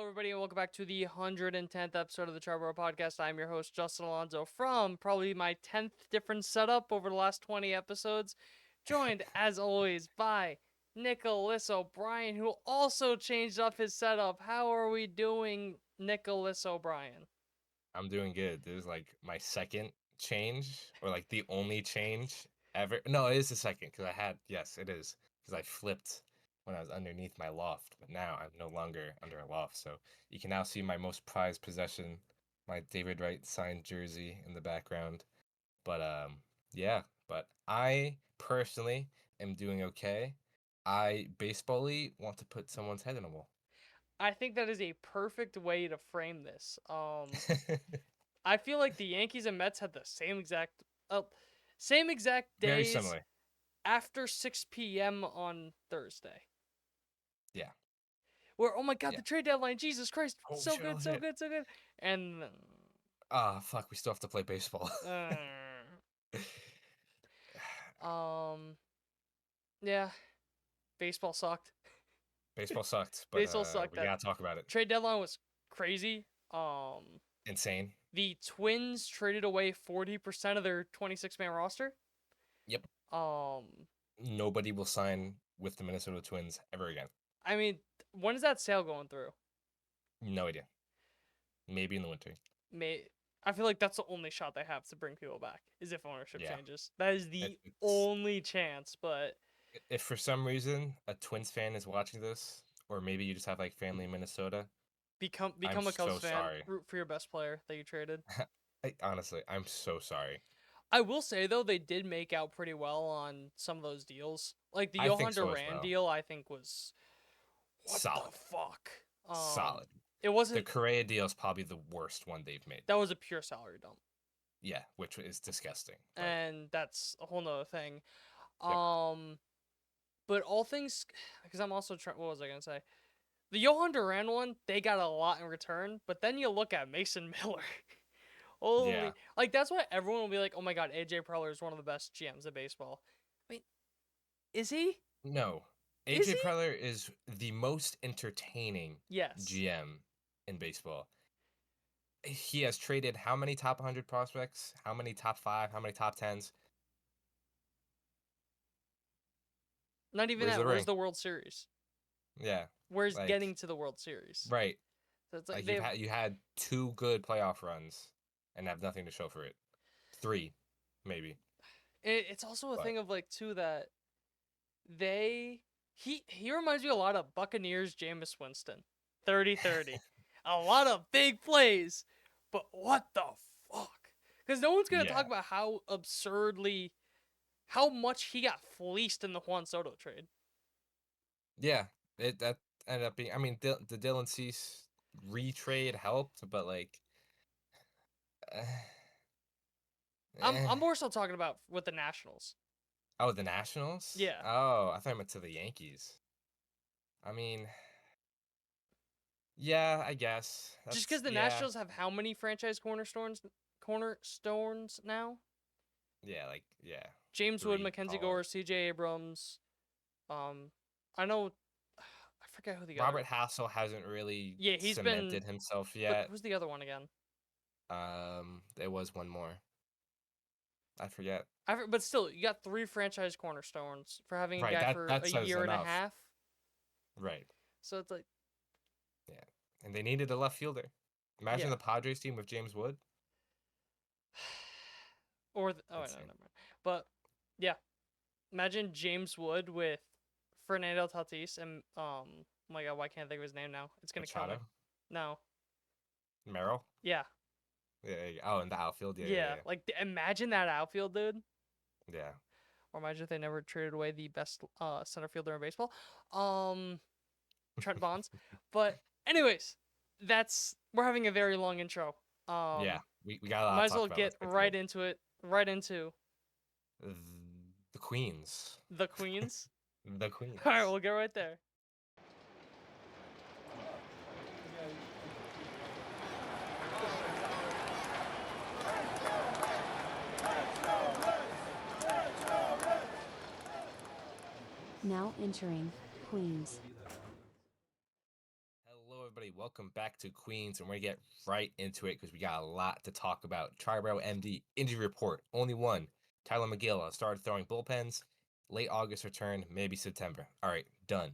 everybody, and welcome back to the 110th episode of the Triboro Podcast. I'm your host, Justin Alonso, from probably my 10th different setup over the last 20 episodes, joined, as always, by Nicholas O'Brien, who also changed up his setup. How are we doing, Nicholas O'Brien? I'm doing good. This is like my second change, or like the only change ever. No, it is the second, because yes, it is, because I flipped when I was underneath my loft, but now I'm no longer under a loft. So you can now see my most prized possession, my David Wright signed jersey in the background. But yeah, but I personally am doing okay. I baseball-y want to put someone's head in a wall. I think that is a perfect way to frame this. I feel like the Yankees and Mets had the same exact Very days similar. after 6 p.m. on Thursday. Yeah. Where, oh my god, Yeah. the trade deadline, Jesus Christ, Oh, so shit, good, oh, so shit. good, so good. And Ah, fuck, we still have to play baseball. yeah, baseball sucked. Baseball sucked, but Baseball sucked. we That gotta talk about it. trade deadline was crazy. Insane. The Twins traded away 40% of their 26-man roster. Yep. Um, Nobody will sign with the Minnesota Twins ever again. I mean, when is that sale going through? No idea. Maybe in the winter. I feel like that's the only shot they have to bring people back, is if ownership Yeah. changes. That is the only chance, but if for some reason a Twins fan is watching this, or maybe you just have like family in Minnesota, become I'm a Cubs so fan. sorry. Root for your best player that you traded. Honestly, I'm so sorry. I will say though, they did make out pretty well on some of those deals. Like the I Johan think so as Duran well. deal, I think was Solid. the fuck. Solid. It wasn't. The Correa deal is probably the worst one they've made. That was a pure salary dump. Yeah, which is disgusting. But... And that's a whole nother thing. Yep. But all things, because I'm also trying. What was I gonna say? The Johan Duran one, they got a lot in return. But then you look at Mason Miller. Holy, yeah. Like that's why everyone will be like, "Oh my God, AJ Preller is one of the best GMs of baseball." I mean, is he? No. AJ Preller is the most entertaining GM in baseball. He has traded how many top 100 prospects? How many top 5? How many top 10s? Not even that. Where's the World Series? Yeah. Where's getting to the World Series? Right. So it's like you had 2 good playoff runs and have nothing to show for it. 3, maybe. It's also a thing of like too that he reminds me a lot of Buccaneers Jameis Winston. 30-30. A lot of big plays, but what the fuck? Because no one's gonna talk about how much he got fleeced in the Juan Soto trade. Yeah, that ended up being. I mean, the Dylan Cease retrade helped, but like, I'm more so talking about with the Nationals. Oh, the Nationals? Yeah. Oh, I thought I meant to the Yankees. I mean, yeah, I guess. Just because the Nationals have how many franchise cornerstones now? Yeah. James Wood, Mackenzie Gore, C.J. Abrams. I know. I forget who the Robert other. Hassel hasn't really he's cemented himself yet. Who's the other one again? There was one more. I forget. But still, you got 3 franchise cornerstones for having a guy for a year and a half. Right. So it's like. Yeah, and they needed a left fielder. Imagine the Padres team with James Wood. No, never mind. But yeah, imagine James Wood with Fernando Tatis and oh my God, why can't I think of his name now? It's gonna kill me. No. Merrill. Yeah. Yeah. Oh, in the outfield. Yeah. Like imagine that outfield, dude. Yeah. Or imagine if they never traded away the best center fielder in baseball. Trent Bonds. But anyways, we're having a very long intro. Yeah, we got a lot. Might as well get right into it. Right into the Queens. The Queens. The Queens. All right, we'll get right there. Now entering Queens. Hello, everybody. Welcome back to Queens, and we're going to get right into it because we got a lot to talk about. Triboro MD, injury report, only one. Tyler McGill started throwing bullpens. Late August return, maybe September. All right, done.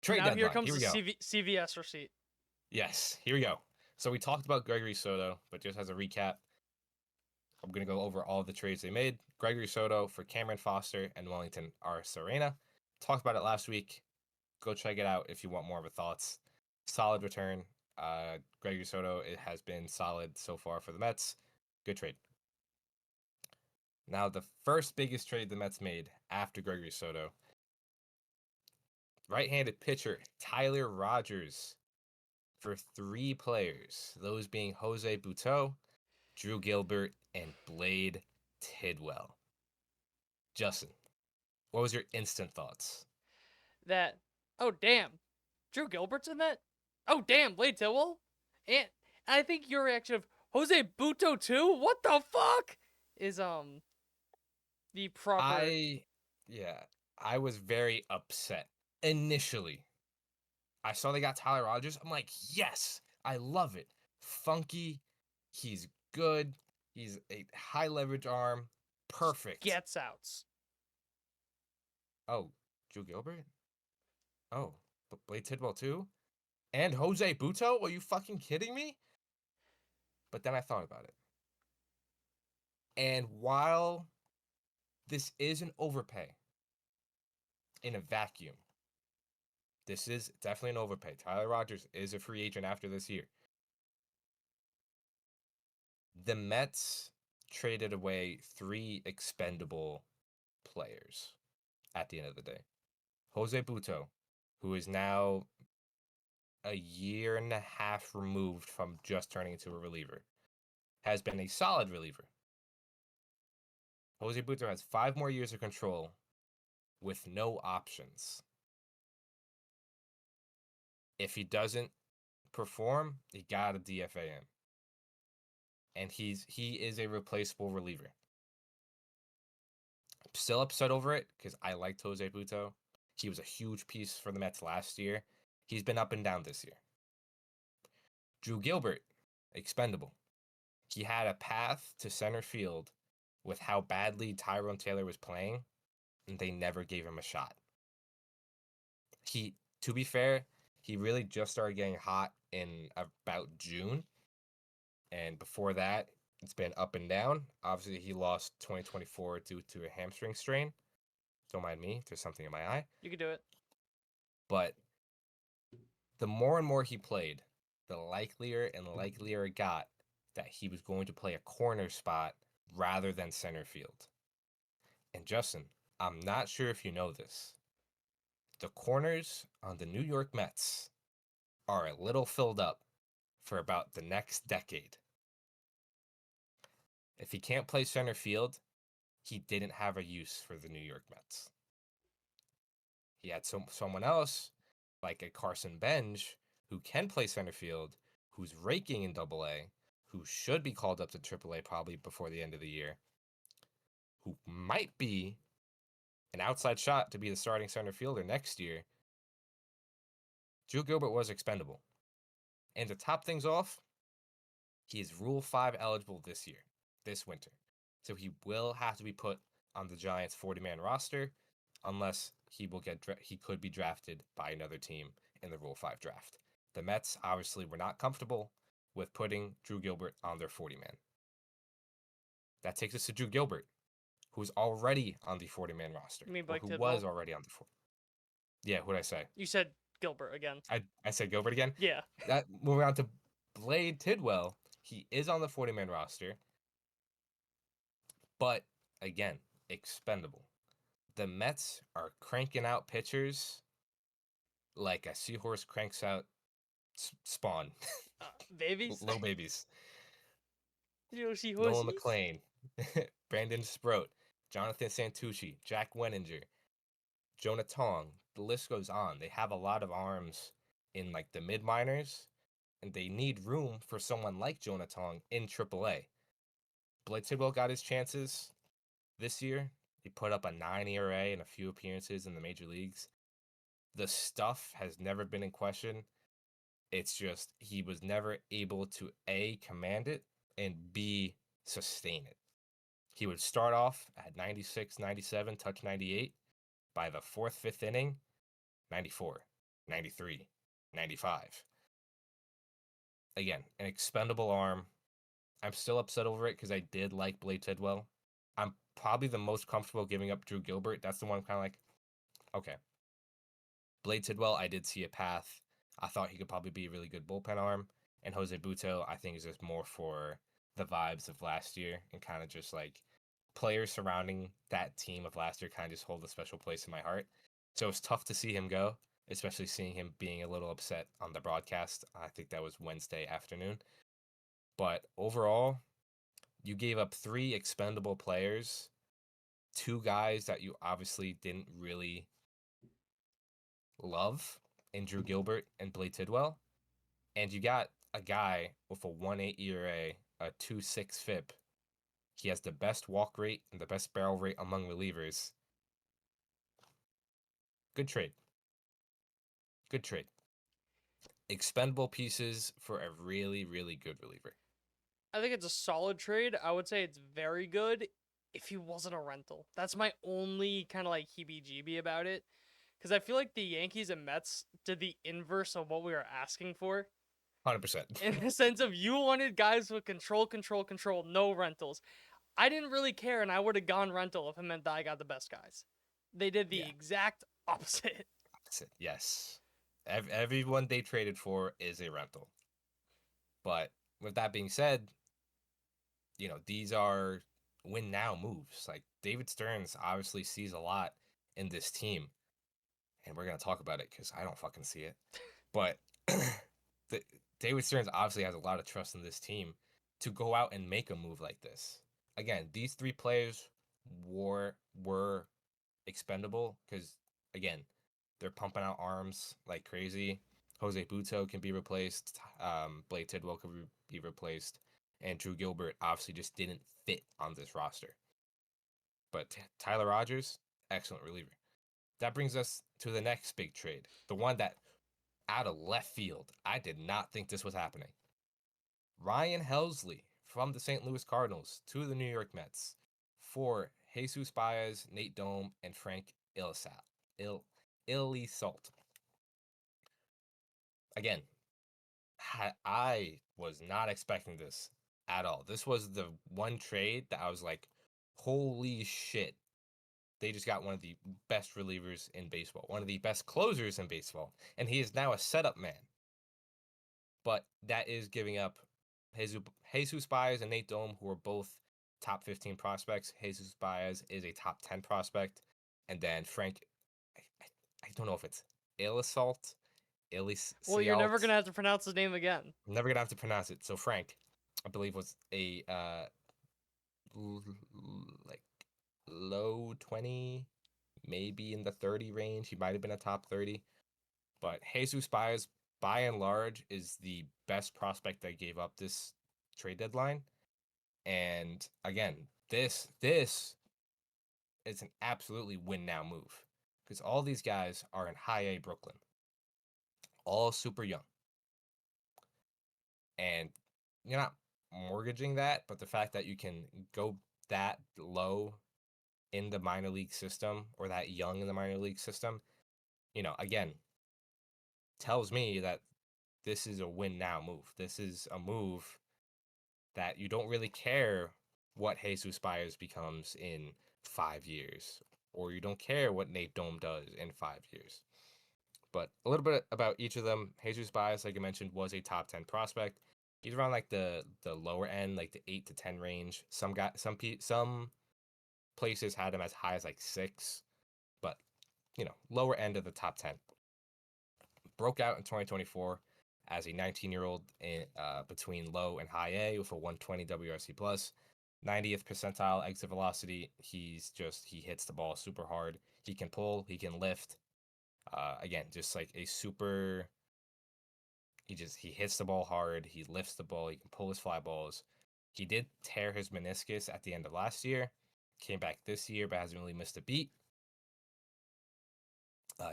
Trade Now here deadline, comes here we the go. CVS receipt. Yes, here we go. So we talked about Gregory Soto, but just as a recap, I'm going to go over all the trades they made. Gregory Soto for Cameron Foster and Wellington Arcerena. Talked about it last week. Go check it out if you want more of a thoughts. Solid return. Gregory Soto, it has been solid so far for the Mets. Good trade. Now, the first biggest trade the Mets made after Gregory Soto, right-handed pitcher Tyler Rogers for 3 players, those being Jose Butto, Drew Gilbert, and Blade Tidwell. Justin, what was your instant thoughts? That, oh damn, Drew Gilbert's in that? Oh damn, Blade Tidwell? And I think your reaction of Jose Buto too? What the fuck? Is the proper I was very upset initially. I saw they got Tyler Rogers. I'm like, yes, I love it. Funky, he's good. He's a high leverage arm. Perfect. gets outs. Oh, Drew Gilbert? Oh, but Blade Tidwell too? And Jose Buto? Are you fucking kidding me? But then I thought about it. And while this is an overpay in a vacuum, this is definitely an overpay. Tyler Rogers is a free agent after this year. The Mets traded away 3 expendable players at the end of the day. Jose Buto, who is now a year and a half removed from just turning into a reliever, has been a solid reliever. Jose Buto has 5 more years of control with no options. If he doesn't perform, you gotta DFA him. And he is a replaceable reliever. I'm still upset over it because I liked Jose Buto. He was a huge piece for the Mets last year. He's been up and down this year. Drew Gilbert, expendable. He had a path to center field with how badly Tyrone Taylor was playing, and they never gave him a shot. To be fair, he really just started getting hot in about June. And before that, it's been up and down. Obviously, he lost 2024 due to a hamstring strain. Don't mind me, there's something in my eye. You can do it. But the more and more he played, the likelier and likelier it got that he was going to play a corner spot rather than center field. And Justin, I'm not sure if you know this. The corners on the New York Mets are a little filled up for about the next decade. If he can't play center field, he didn't have a use for the New York Mets. He had someone else, like a Carson Bench, who can play center field, who's raking in AA, who should be called up to AAA probably before the end of the year, who might be an outside shot to be the starting center fielder next year. Drew Gilbert was expendable. And to top things off, he is Rule 5 eligible this winter. So he will have to be put on the Giants' 40-man roster unless he could be drafted by another team in the Rule 5 draft. The Mets obviously were not comfortable with putting Drew Gilbert on their 40-man. That takes us to Drew Gilbert, who's already on the 40-man roster. You mean or Blake who Tidwell? was already on the 40. Yeah, what'd I say? You said Gilbert again. I said Gilbert again? Yeah. Moving on to Blade Tidwell. He is on the 40-man roster, but again, expendable. The Mets are cranking out pitchers like a seahorse cranks out spawn. Babies? Little babies. Yoshi Nolan Horsies? McClain, Brandon Sproat, Jonathan Santucci, Jack Wenninger, Jonah Tong. The list goes on. They have a lot of arms in like the mid minors, and they need room for someone like Jonah Tong in AAA. Blake Tidwell got his chances this year. He put up a 9 ERA in a few appearances in the major leagues. The stuff has never been in question. It's just he was never able to A, command it, and B, sustain it. He would start off at 96, 97, touch 98. By the fourth, fifth inning, 94, 93, 95. Again, an expendable arm. I'm still upset over it because I did like Blade Tidwell. I'm probably the most comfortable giving up Drew Gilbert. That's the one I'm kind of like, okay. Blade Tidwell, I did see a path. I thought he could probably be a really good bullpen arm. And Jose Buto, I think, is just more for the vibes of last year and kind of just like players surrounding that team of last year kind of just hold a special place in my heart. So it's tough to see him go, especially seeing him being a little upset on the broadcast. I think that was Wednesday afternoon. But overall, you gave up 3 expendable players, 2 guys that you obviously didn't really love in Drew Gilbert and Blade Tidwell, and you got a guy with a 1.8 ERA, a 2.6 FIP. He has the best walk rate and the best barrel rate among relievers. Good trade. Good trade. Expendable pieces for a really, really good reliever. I think it's a solid trade. I would say it's very good if he wasn't a rental. That's my only kind of like heebie-jeebie about it. Because I feel like the Yankees and Mets did the inverse of what we were asking for. 100%. In the sense of you wanted guys with control, no rentals. I didn't really care, and I would have gone rental if it meant that I got the best guys. They did the Yeah. exact opposite. Yes. Everyone they traded for is a rental. But with that being said, these are win now moves. Like David Stearns obviously sees a lot in this team, and we're gonna talk about it because I don't fucking see it. But David Stearns obviously has a lot of trust in this team to go out and make a move like this. Again, these 3 players were expendable because again, they're pumping out arms like crazy. Jose Buto can be replaced. Blade Tidwell could be replaced. And Drew Gilbert obviously just didn't fit on this roster. But Tyler Rogers, excellent reliever. That brings us to the next big trade. The one that, out of left field, I did not think this was happening. Ryan Helsley from the St. Louis Cardinals to the New York Mets for Jesus Baez, Nate Dome, and Frank Ilisalt. Again, I was not expecting this at all. This was the one trade that I was like, holy shit. They just got one of the best relievers in baseball, one of the best closers in baseball, and he is now a setup man. But that is giving up Jesus Baez and Nate Dome, who are both top 15 prospects. Jesus Baez is a top 10 prospect. And then Frank, I don't know if it's Ilisalt. Well, you're never gonna have to pronounce his name again. I'm never gonna have to pronounce it. So Frank, I believe, was a like low 20, maybe in the 30 range. He might have been a top 30. But Jesus Baez, by and large, is the best prospect that gave up this trade deadline. And again, this is an absolutely win now move because all these guys are in high A Brooklyn, all super young. And you're not mortgaging that, but the fact that you can go that low in the minor league system or that young in the minor league system, again, tells me that this is a win now move. This is a move that you don't really care what Jesus Baez becomes in 5 years, or you don't care what Nate Dome does in 5 years. But a little bit about each of them. Jesus Baez, like I mentioned, was a top 10 prospect. He's around like the lower end, like the 8 to 10 range. Some places had him as high as like 6, but lower end of the top 10. Broke out in 2024 as a 19-year-old between low and high A with a 120 WRC plus, 90th percentile exit velocity. He hits the ball super hard. He can pull, he can lift. Again, just like a super. He hits the ball hard. He lifts the ball. He can pull his fly balls. He did tear his meniscus at the end of last year. Came back this year, but hasn't really missed a beat.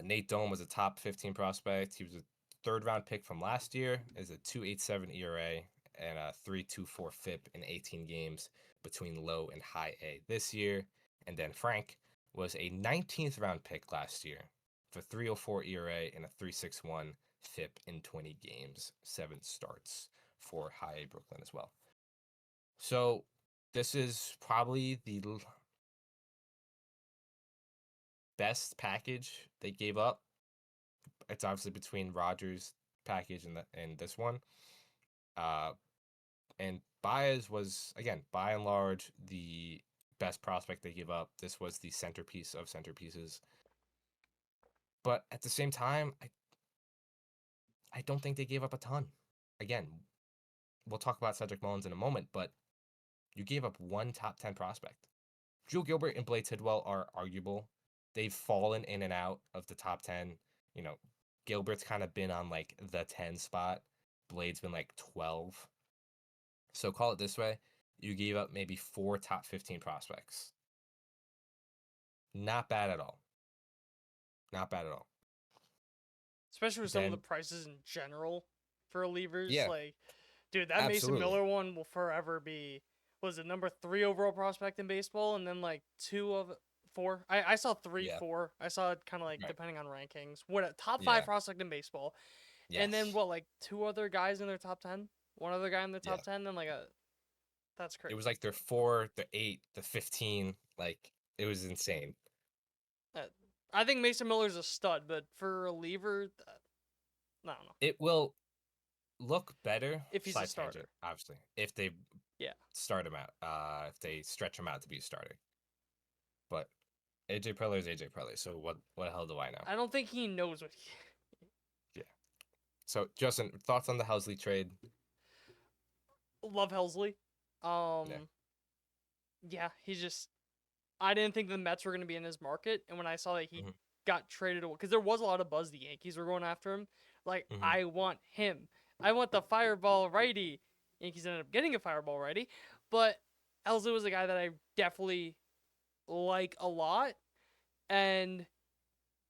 Nate Dome was a top 15 prospect. He was a third-round pick from last year is a 2.87 ERA and a 3.24 FIP in 18 games between low and high A this year. And then Frank was a 19th round pick last year for 3.04 ERA and a 3.61 FIP in 20 games, 7 starts for high A Brooklyn as well. So this is probably the best package they gave up. It's obviously between Rogers' package and this one. And Baez was, again, by and large, the best prospect they gave up. This was the centerpiece of centerpieces. But at the same time, I don't think they gave up a ton. Again, we'll talk about Cedric Mullins in a moment, but you gave up one top 10 prospect. Drew Gilbert and Blade Tidwell are arguable. They've fallen in and out of the top 10. You know, Gilbert's kind of been on like the 10 spot. Blade's been like 12. So call it this way. You gave up maybe 4 top 15 prospects. Not bad at all. Not bad at all. Especially with some of the prices in general for relievers. Yeah. Like, dude, that Absolutely. Mason Miller one will forever be, was it number 3 overall prospect in baseball? And then like 2 of 4. I saw 3, Yeah. 4. I saw it kind of like Right. depending on rankings. What a top 5 prospect in baseball. Yes. And then what, like 2 other guys in their top 10? One other guy in the top 10? Then like that's crazy. It was like their 4, the 8, the 15. Like, it was insane. I think Mason Miller's a stud, but for a reliever, I don't know. It will look better if he's a starter, obviously. If they start him out, if they stretch him out to be a starter. But AJ Preller is AJ Preller, so what the hell do I know? I don't think he knows what he... Yeah. So, Justin, thoughts on the Helsley trade? Love Helsley. Yeah, he's just... I didn't think the Mets were going to be in his market, and when I saw that he got traded away, because there was a lot of buzz the Yankees were going after him, like, I want him. I want the fireball righty. Yankees ended up getting a fireball righty, but Helsley was a guy that I definitely like a lot, and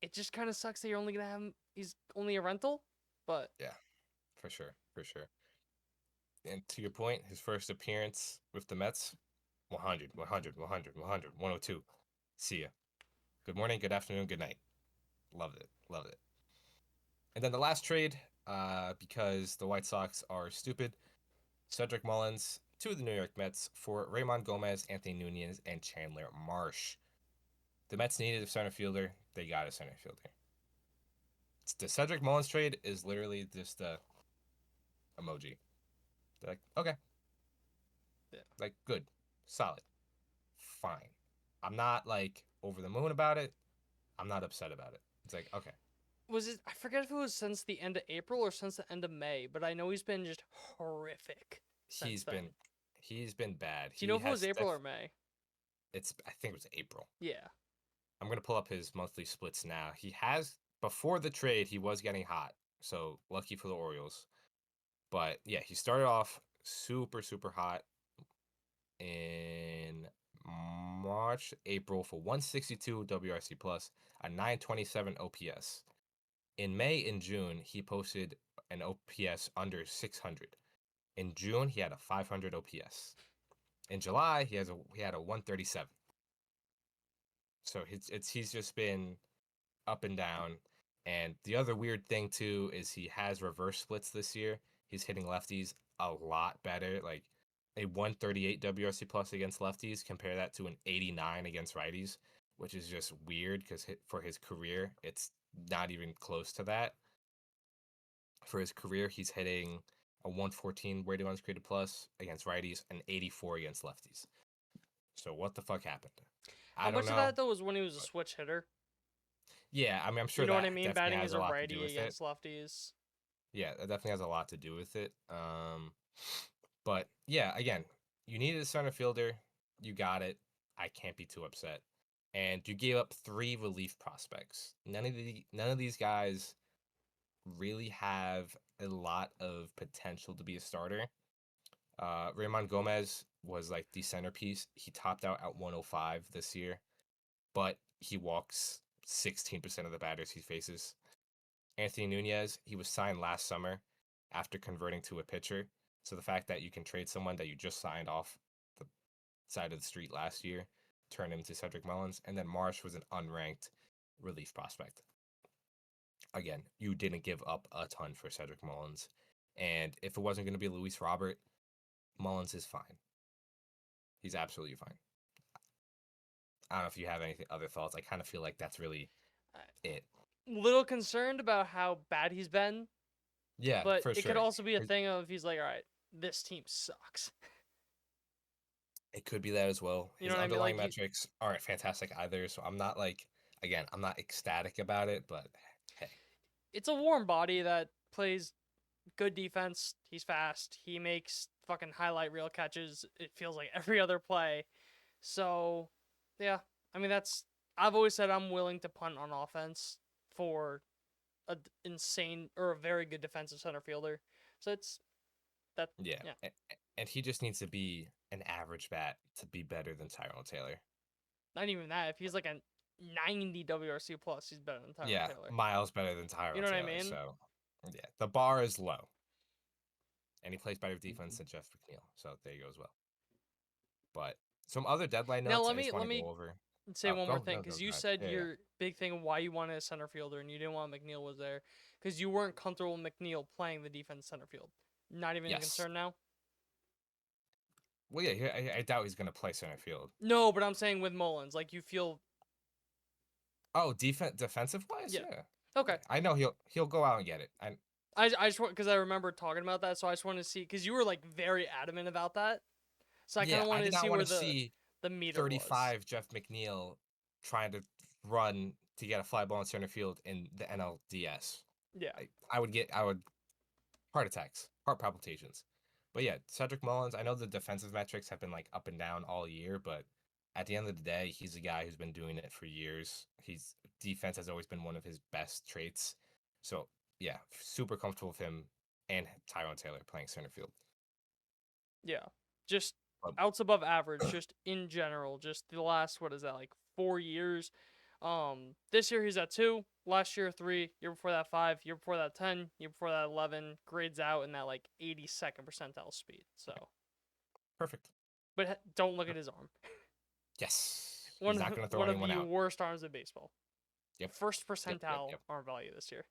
it just kind of sucks that you're only going to have him, he's only a rental, but... Yeah, for sure. And to your point, his first appearance with the Mets, 100, 102. See ya. Good morning, good afternoon, good night. Loved it. And then the last trade, because the White Sox are stupid, Cedric Mullins to the New York Mets for Raymond Gomez, Anthony Nunez, and Chandler Marsh. The Mets needed a center fielder. They got a center fielder. The Cedric Mullins trade is literally just a emoji. They're like, okay. Yeah. Like, good. Solid. Fine. I'm not, like, over the moon about it. I'm not upset about it. It's like, okay. Was it? I forget if it was since the end of April or since the end of May, but I know he's been just horrific. He's been bad. Do you know if it was April or May? I think it was April. Yeah. I'm gonna pull up his monthly splits now. He has, before the trade, he was getting hot. So lucky for the Orioles. But yeah, he started off super hot in March, April for 162 WRC plus, a 927 OPS. In May and June, he posted an OPS under 600. In June, he had a 500 OPS. In July, he had a 137. So he's just been up and down. And the other weird thing too is he has reverse splits this year. He's hitting lefties a lot better. Like a 138 WRC plus against lefties. Compare that to an 89 against righties, which is just weird because for his career, it's not even close to that. For his career, he's hitting a 114 weighted runs created plus against righties and 84 against lefties. So what the fuck happened? How much of that though was when he was a switch hitter? Yeah, I mean, I'm sure you know that what I mean. Batting as a righty against lefties. Yeah, that definitely has a lot to do with it. But yeah, again, you needed a center fielder. You got it. I can't be too upset. And you gave up 3 relief prospects. None of these guys really have a lot of potential to be a starter. Raymond Gomez was like the centerpiece. He topped out at 105 this year, but he walks 16% of the batters he faces. Anthony Nunez, he was signed last summer after converting to a pitcher. So the fact that you can trade someone that you just signed off the side of the street last year, turn him to Cedric Mullins, and then Marsh was an unranked relief prospect. Again, you didn't give up a ton for Cedric Mullins. And if it wasn't going to be Luis Robert, Mullins is fine. He's absolutely fine. I don't know if you have any other thoughts. I kind of feel like that's really it. Little concerned about how bad he's been, Yeah, but for it could sure. also be a thing of he's like, all right, this team sucks. It could be that as well. You His know what I mean? underlying Like, metrics aren't fantastic either. So I'm not like, again, I'm not ecstatic about it, but hey. it's a warm body that plays good defense. He's fast. He makes fucking highlight reel catches. It feels like every other play. So, yeah. I mean, I've always said I'm willing to punt on offense for a insane or a very good defensive center fielder. So it's that. Yeah. Yeah. And he just needs to be an average bat to be better than Tyrone Taylor. Not even that. If he's like a 90 WRC plus, he's better than Tyrone Yeah, Taylor. miles better than Tyrone You know what I Taylor. mean? So, yeah, the bar is low. And he plays better defense than Jeff McNeil. So there you go as well. But some other deadline Now notes I let just me want let to go me over. say one more thing, No, because go you ahead. said Yeah. your big thing of why you wanted a center fielder and you didn't want McNeil was there because you weren't comfortable with McNeil playing the defense center field. Not even a Yes. concern now. Well, yeah, I doubt he's going to play center field. No, but I'm saying with Mullins, like you feel. Oh, defensive wise, Yeah. yeah. Okay. Yeah, I know he'll go out and get it. I just want because I remember talking about that, so I just wanted to see because you were like very adamant about that. So I kind of I wanted did to see not where want to see the meter was. 35 Jeff McNeil trying to run to get a fly ball in center field in the NLDS. Yeah. I would heart attacks, heart palpitations. But yeah, Cedric Mullins, I know the defensive metrics have been like up and down all year, but at the end of the day, he's a guy who's been doing it for years. Defense has always been one of his best traits. So yeah, super comfortable with him and Tyrone Taylor playing center field. Yeah. Just Um, outs above average, just in general, just the last what is that, like 4 years. This year he's at 2, last year 3, year before that 5, year before that 10, year before that 11, grades out in that like 82nd percentile speed. So Perfect. but don't look at his arm. Yes. One He's of not going to throw one of anyone the out. worst arms in baseball. Yep. First percentile Yep. arm value this year.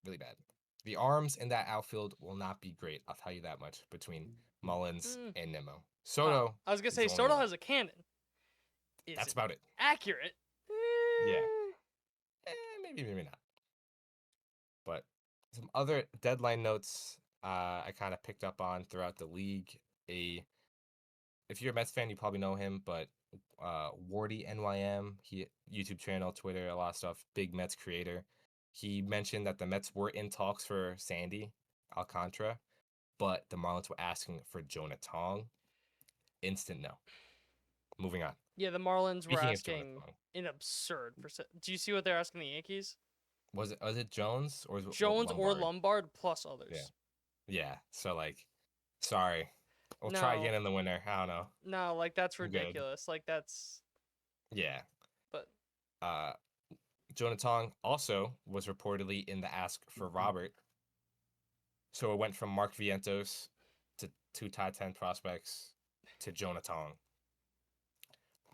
Really bad. The arms in that outfield will not be great. I'll tell you that much between Mullins and Nimmo. Soto. I was gonna is say the only Soto one. has a cannon. Is That's it about it. accurate? Yeah. Maybe not. But some other deadline notes I kind of picked up on throughout the league. If you're a Mets fan, you probably know him, but Wardy NYM, he YouTube channel, Twitter, a lot of stuff, big Mets creator. He mentioned that the Mets were in talks for Sandy Alcantara, but the Marlins were asking for Jonah Tong. Instant no. Moving on. Yeah, the Marlins were Speaking of Jonah asking Tong, an absurd percent. Do you see what they're asking the Yankees? was it Jones or was it Jones or Lombard? Lombard plus others. Yeah. Yeah. So like, sorry. We'll try No. again in the winter. I don't know. No, like that's I'm good. ridiculous. Like that's. Yeah. But Jonah Tong also was reportedly in the ask for Robert. So it went from Mark Vientos to 2 top 10 prospects to Jonah Tong.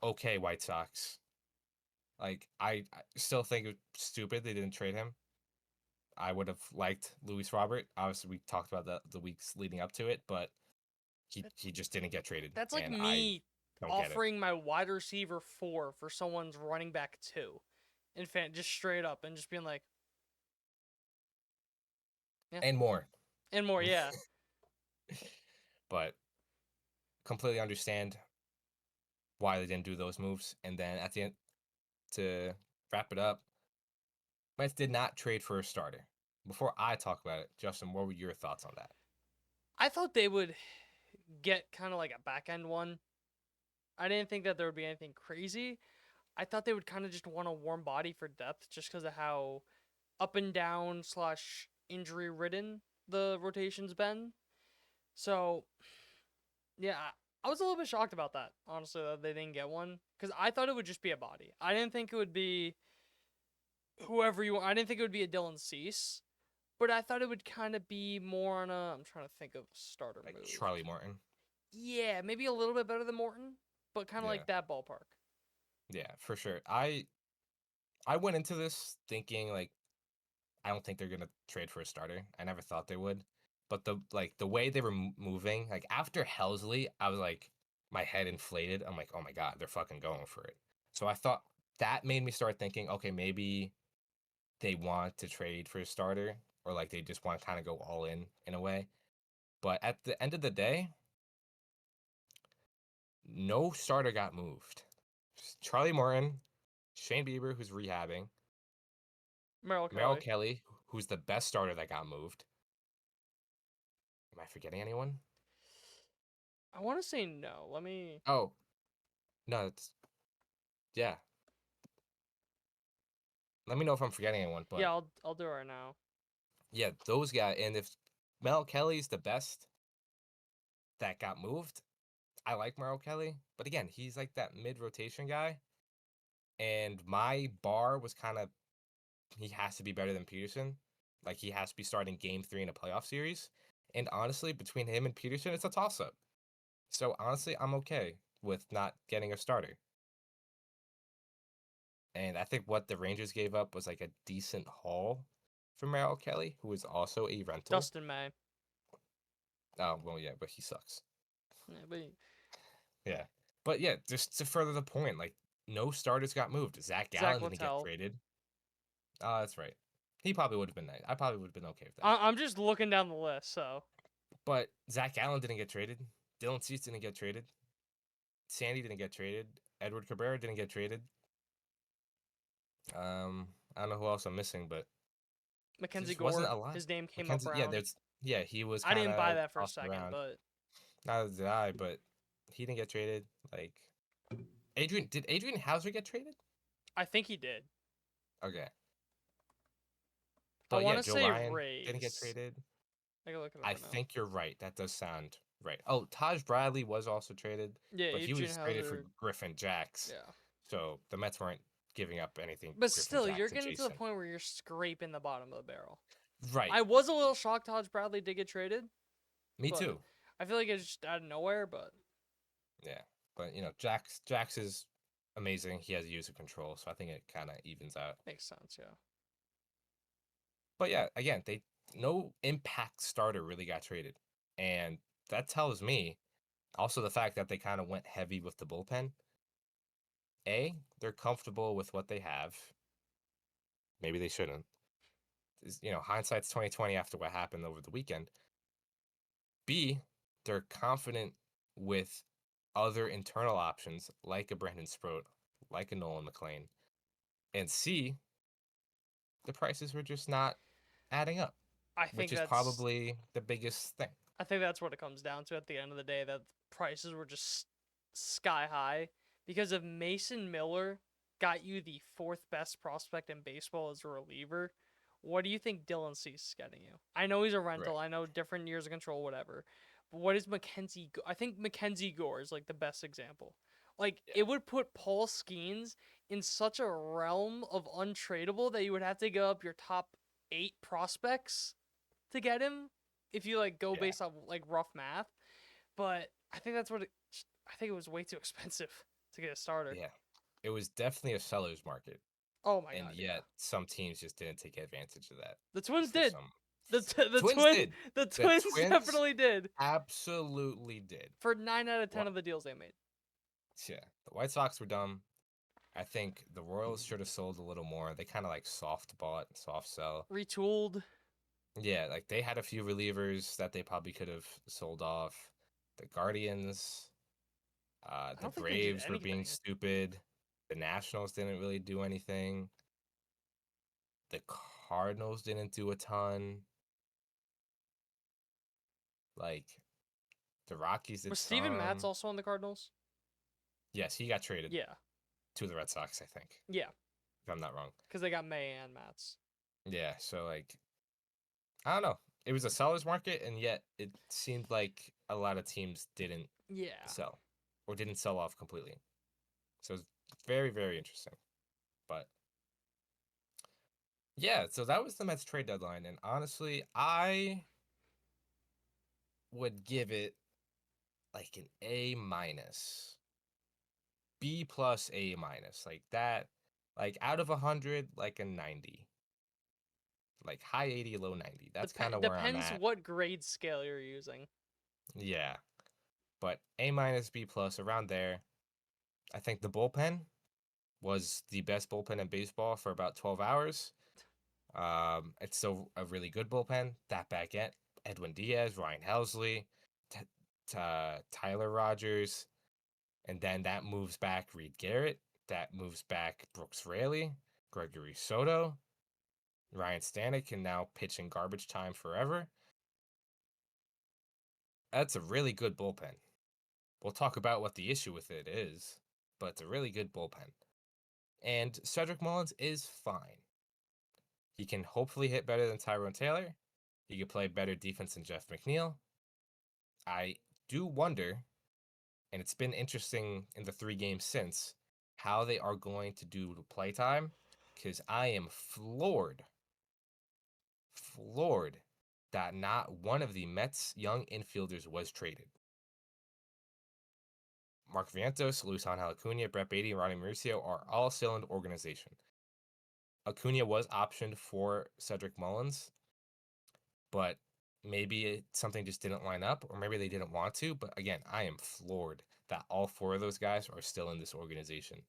Okay, White Sox. Like, I still think it's stupid they didn't trade him. I would have liked Luis Robert. Obviously, we talked about the weeks leading up to it, but he just didn't get traded. that's like and me I don't get it. offering my wide receiver 4 for someone's running back 2, in fact, just straight up and just being like, yeah, And more. and more, yeah. But completely understand why they didn't do those moves. And then at the end, to wrap it up, Mets did not trade for a starter. Before I talk about it, Justin, what were your thoughts on that? I thought they would get kind of like a back end one. I didn't think that there would be anything crazy. I thought they would kind of just want a warm body for depth just because of how up and down / injury ridden the rotation's been. So, yeah, I was a little bit shocked about that, honestly, that they didn't get one. Because I thought it would just be a body. I didn't think it would be whoever you want. I didn't think it would be a Dylan Cease, but I thought it would kind of be more on a. I'm trying to think of a starter Like move. Charlie Morton. Yeah, maybe a little bit better than Morton, but kind of Yeah, like that ballpark. yeah, for sure. I went into this thinking like I don't think they're gonna trade for a starter. I never thought they would, but the way they were moving, like after Helsley, I was like my head inflated. I'm like, oh my god, they're fucking going for it. So I thought that made me start thinking, okay, maybe they want to trade for a starter, or like they just want to kind of go all in a way. But at the end of the day, no starter got moved. Charlie Morton, Shane Bieber, who's rehabbing, Merrill Merrill Kelly. Kelly, who's the best starter that got moved. Am I forgetting anyone? I want to say no. Let me. Oh, no, it's yeah. Let me know if I'm forgetting anyone, but Yeah, I'll do it right now. yeah, those guys. And if Mel Kelly's the best that got moved, I like Merrill Kelly. But again, he's like that mid rotation guy. And my bar was kind of he has to be better than Peterson. Like he has to be starting game 3 in a playoff series. And honestly, between him and Peterson, it's a toss up. So honestly, I'm okay with not getting a starter. And I think what the Rangers gave up was like a decent haul for Merrill Kelly, who is also a rental. Dustin May. Oh, well, yeah, but he sucks. Yeah, but Yeah. But yeah, just to further the point, like no starters got moved. Zach Zach Gallen didn't get Littell. traded. Oh, that's right. He probably would have been nice. I probably would have been okay with that. I'm just looking down the list, so But Zach Gallen didn't get traded. Dylan Cease didn't get traded. Sandy didn't get traded. Edward Cabrera didn't get traded. I don't know who else I'm missing, but there Mackenzie just wasn't Gore. a lot. His name came up Mackenzie, yeah, around. he was I kind didn't buy of that for a tossed second, around. but Neither did I, but he didn't get traded. Like did Adrian Hauser get traded? I think he did. Okay. I But want yeah, to Joe say Ryan didn't get Rays. traded. I can look it up I right now. think you're right. That does sound right. Oh, Taj Bradley was also traded, Yeah, but he Adrian was traded for Hauser. Griffin Jacks. Yeah. So the Mets weren't giving up anything But Griffin still, you're Jacks getting to the adjacent. point where you're scraping the bottom of the barrel. Right. I was a little shocked Taj Bradley did get traded, Me but too. I feel like it's just out of nowhere, but Yeah. But Jacks is amazing. He has user control, so I think it kind of evens out. makes sense, yeah. But yeah, again, they no impact starter really got traded. And that tells me also the fact that they kind of went heavy with the bullpen. A, they're comfortable with what they have. Maybe they shouldn't. Hindsight's 2020 after what happened over the weekend. B, they're confident with other internal options like a Brandon Sproat, like a Nolan McLean. And C, the prices were just not adding up, I which think is that's probably the biggest thing. I think that's what it comes down to at the end of the day, that prices were just sky high because if Mason Miller got you the fourth best prospect in baseball as a reliever, what do you think Dylan Cease is getting you? I know he's a Right. rental. I know different years of control, whatever. But what is Mackenzie? I think Mackenzie Gore is like the best example. Like Yeah. it would put Paul Skeens in such a realm of untradeable that you would have to give up your top 8 prospects to get him if you like go Yeah. based on like rough math. But I think that's what I think it was way too expensive to get a starter. Yeah. It was definitely a seller's market. Oh my And god, yeah. yet some teams just didn't take advantage of that. The Twins For did. some The Twins twin did. the The Twins Twins definitely did absolutely did. for 9 out of 10 What? of the deals they made. Yeah. The White Sox were dumb. I think the Royals should have sold a little more. They kind of like soft bought, soft sell. Retooled. Yeah, like they had a few relievers that they probably could have sold off. The Guardians, I the don't think they did Braves were being anything. stupid. The Nationals didn't really do anything. The Cardinals didn't do a ton. Like the Rockies did Was Steven Matz some. also on the Cardinals? Yes, he got traded Yeah. to the Red Sox, I think, Yeah. if I'm not wrong. Because they got May and Matz. Yeah, so like I don't know. It was a seller's market, and yet it seemed like a lot of teams didn't Yeah. sell or didn't sell off completely. So it's very, very interesting. But Yeah, so that was the Mets trade deadline, and honestly, I would give it like an A minus, B plus, A minus, like that, like out of 100, like a 90, like high 80, low 90. That's kind of where I'm Depends at. what grade scale you're using. Yeah, but A minus, B plus, around there. I think the bullpen was the best bullpen in baseball for about 12 hours. It's still a really good bullpen. That back end, Edwin Diaz, Ryan Helsley, Tyler Rogers, and then that moves back Reed Garrett. That moves back Brooks Raley, Gregory Soto. Ryan Stanek can now pitch in garbage time forever. That's a really good bullpen. We'll talk about what the issue with it is, but it's a really good bullpen. And Cedric Mullins is fine. He can hopefully hit better than Tyrone Taylor. He can play better defense than Jeff McNeil. I do wonder, and it's been interesting in the 3 games since, how they are going to do the playtime, because I am floored that not one of the Mets' young infielders was traded. Mark Vientos, Luis Angel Acuna, Brett Beatty, and Ronnie Mauricio are all still in the organization. Acuna was optioned for Cedric Mullins, but maybe something just didn't line up, or maybe they didn't want to. But again, I am floored that all 4 of those guys are still in this organization,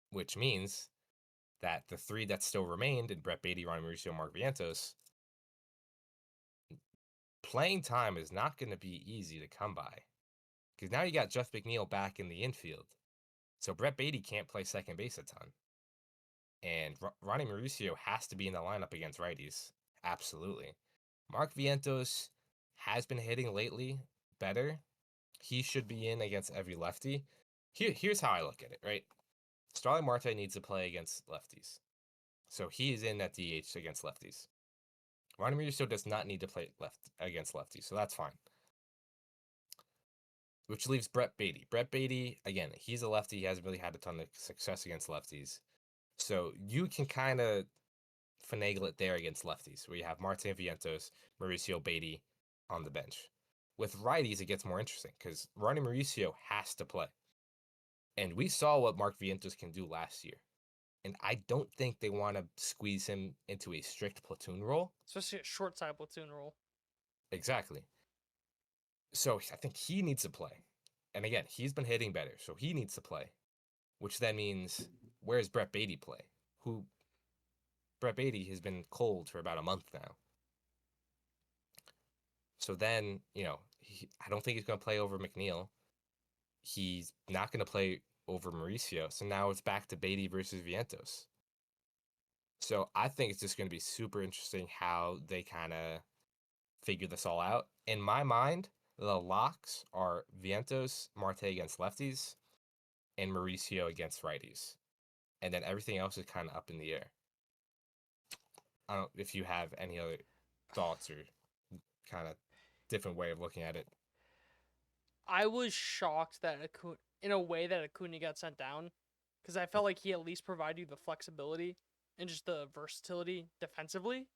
which means that the 3 that still remained in Brett Beatty, Ronnie Mauricio, Mark Vientos, playing time is not going to be easy to come by. Because now you got Jeff McNeil back in the infield. So Brett Beatty can't play second base a ton. And Ronnie Mauricio has to be in the lineup against righties. Absolutely. Mark Vientos has been hitting lately better. He should be in against every lefty. Here's how I look at it, right? Starling Marte needs to play against lefties. So he is in at DH against lefties. Ronnie Mauricio does not need to play left against lefties, so that's fine. Which leaves Brett Beatty. Brett Beatty, again, he's a lefty. He hasn't really had a ton of success against lefties. So you can kind of finagle it there against lefties, where you have Martin Vientos, Mauricio Beatty on the bench. With righties, it gets more interesting because Ronnie Mauricio has to play. And we saw what Mark Vientos can do last year. And I don't think they want to squeeze him into a strict platoon role. Especially a short side platoon role. Exactly. So I think he needs to play. And again, he's been hitting better, so he needs to play. Which then means, where's Brett Beatty play? Brett Beatty has been cold for about a month now. So then, I don't think he's going to play over McNeil. He's not going to play over Mauricio. So now it's back to Beatty versus Vientos. So I think it's just going to be super interesting how they kind of figure this all out. In my mind, the locks are Vientos, Marte against lefties, and Mauricio against righties. And then everything else is kind of up in the air. I don't know if you have any other thoughts or kind of different way of looking at it. I was shocked that in a way that Acuna got sent down, because I felt like he at least provided you the flexibility and just the versatility defensively.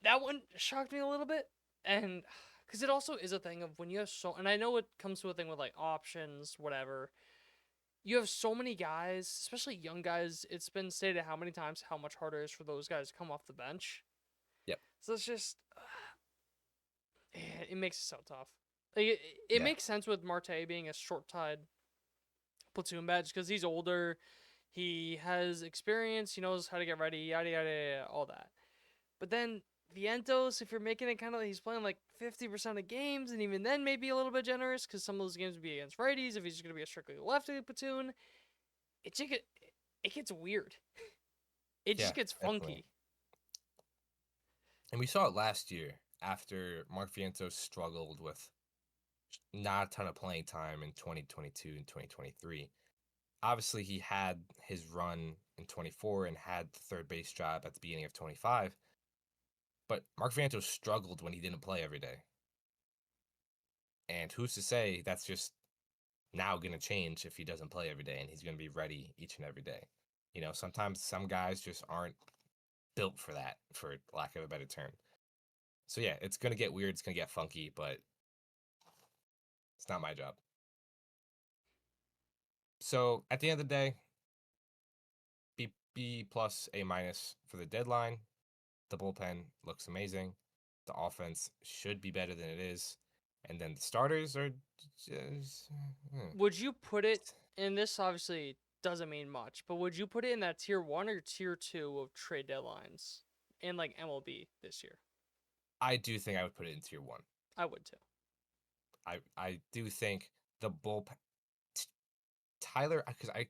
That one shocked me a little bit, and because it also is a thing of when you have and I know it comes to a thing with like options, whatever. You have so many guys, especially young guys. It's been stated how many times how much harder it is for those guys to come off the bench. Yep. So it's just, it makes it so tough. Like it Yeah. makes sense with Marte being a short-tied platoon badge because he's older, he has experience, he knows how to get ready, yada yada, yada all that. But then Vientos, if you're making it kind of like he's playing like 50% of games, and even then maybe a little bit generous because some of those games would be against righties. If he's going to be a strictly lefty platoon, it gets weird. It Yeah, just gets definitely. funky. And we saw it last year after Mark Vientos struggled with not a ton of playing time in 2022 and 2023. Obviously, he had his run in 24 and had the third base job at the beginning of 25. But Mark Vientos struggled when he didn't play every day. And who's to say that's just now going to change if he doesn't play every day and he's going to be ready each and every day? Sometimes some guys just aren't built for that, for lack of a better term. So yeah, it's gonna get weird, it's gonna get funky, but it's not my job. So at the end of the day, B plus A minus for the deadline. The bullpen looks amazing. The offense should be better than it is, and then the starters are just. Would you put it, and this obviously doesn't mean much, but would you put it in that tier 1 or tier 2 of trade deadlines in like MLB this year? I do think I would put it in tier 1. I would too. I do think the bullpen. Tyler, because I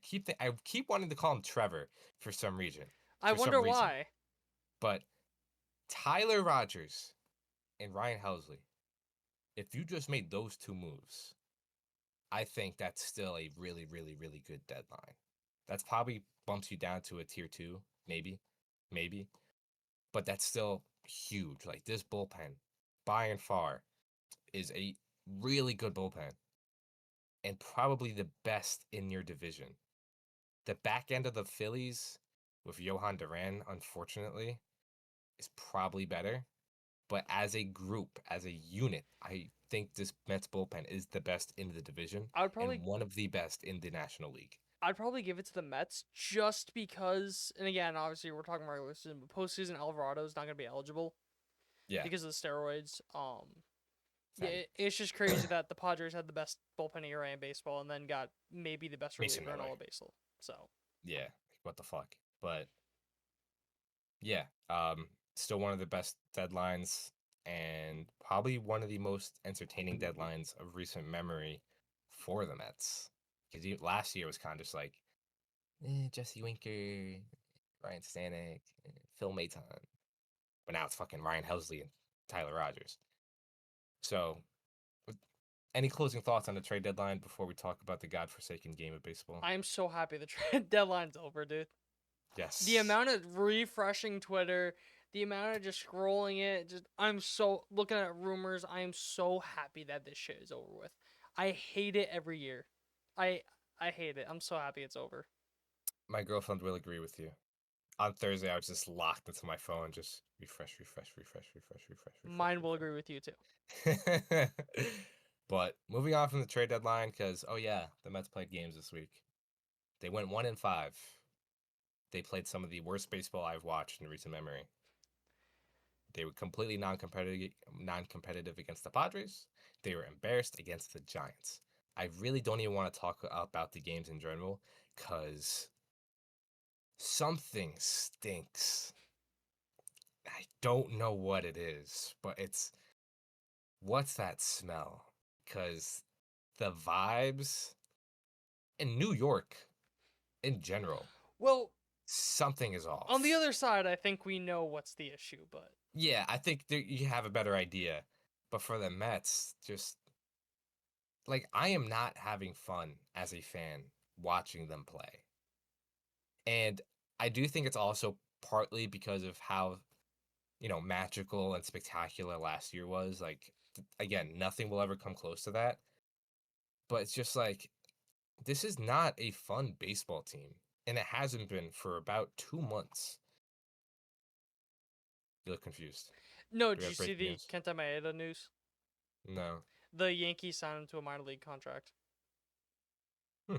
keep wanting to call him Trevor for some reason. I wonder why. But Tyler Rogers and Ryan Helsley, if you just made those two moves, I think that's still a really, really, really good deadline. That's probably bumps you down to a tier 2, maybe. But that's still huge. Like, this bullpen, by and far, is a really good bullpen and probably the best in your division. The back end of the Phillies with Johan Duran, unfortunately, is probably better. But as a group, as a unit, I think this Mets bullpen is the best in the division I would probably and one of the best in the National League. I'd probably give it to the Mets just because, and again, obviously we're talking regular season, but postseason Alvarado's not going to be eligible Yeah, because of the steroids. Yeah, fatty. it's just crazy that the Padres had the best bullpen ERA in baseball and then got maybe the best Mason reliever in Miller. all of baseball. So Yeah, what the fuck? But yeah, still one of the best deadlines and probably one of the most entertaining deadlines of recent memory for the Mets. Because last year was kind of just like Jesse Winker, Ryan Stanek, Phil Maton. But now it's fucking Ryan Helsley and Tyler Rogers. So, any closing thoughts on the trade deadline before we talk about the godforsaken game of baseball? I am so happy the trade deadline's over, dude. The Yes. amount of refreshing Twitter, the amount of just scrolling it, just I'm so looking at rumors. I am so happy that this shit is over with. I hate it every year. I I hate it. I'm so happy it's over. My girlfriend will agree with you. On Thursday, I was just locked into my phone, just refresh, refresh, refresh, refresh, refresh, Mine will refresh, agree with you too. refresh. But moving on from the trade deadline, because, oh yeah, the Mets played games this week. They went 1-5. They played some of the worst baseball I've watched in recent memory. They were completely non-competitive against the Padres. They were embarrassed against the Giants. I really don't even want to talk about the games in general because something stinks. I don't know what it is, but what's that smell? Because the vibes in New York in general, Well, something is on the off. other side, I think we know what's the issue, but Yeah, I think you have a better idea. But for the Mets, just like I am not having fun as a fan watching them play. And I do think it's also partly because of how, magical and spectacular last year was. Like, again, nothing will ever come close to that. But it's just like, this is not a fun baseball team. And it hasn't been for about 2 months. You look confused. no. Do we Did you have see breaking the news? Kenta Maeda news? No. The Yankees signed him to a minor league contract. Hmm.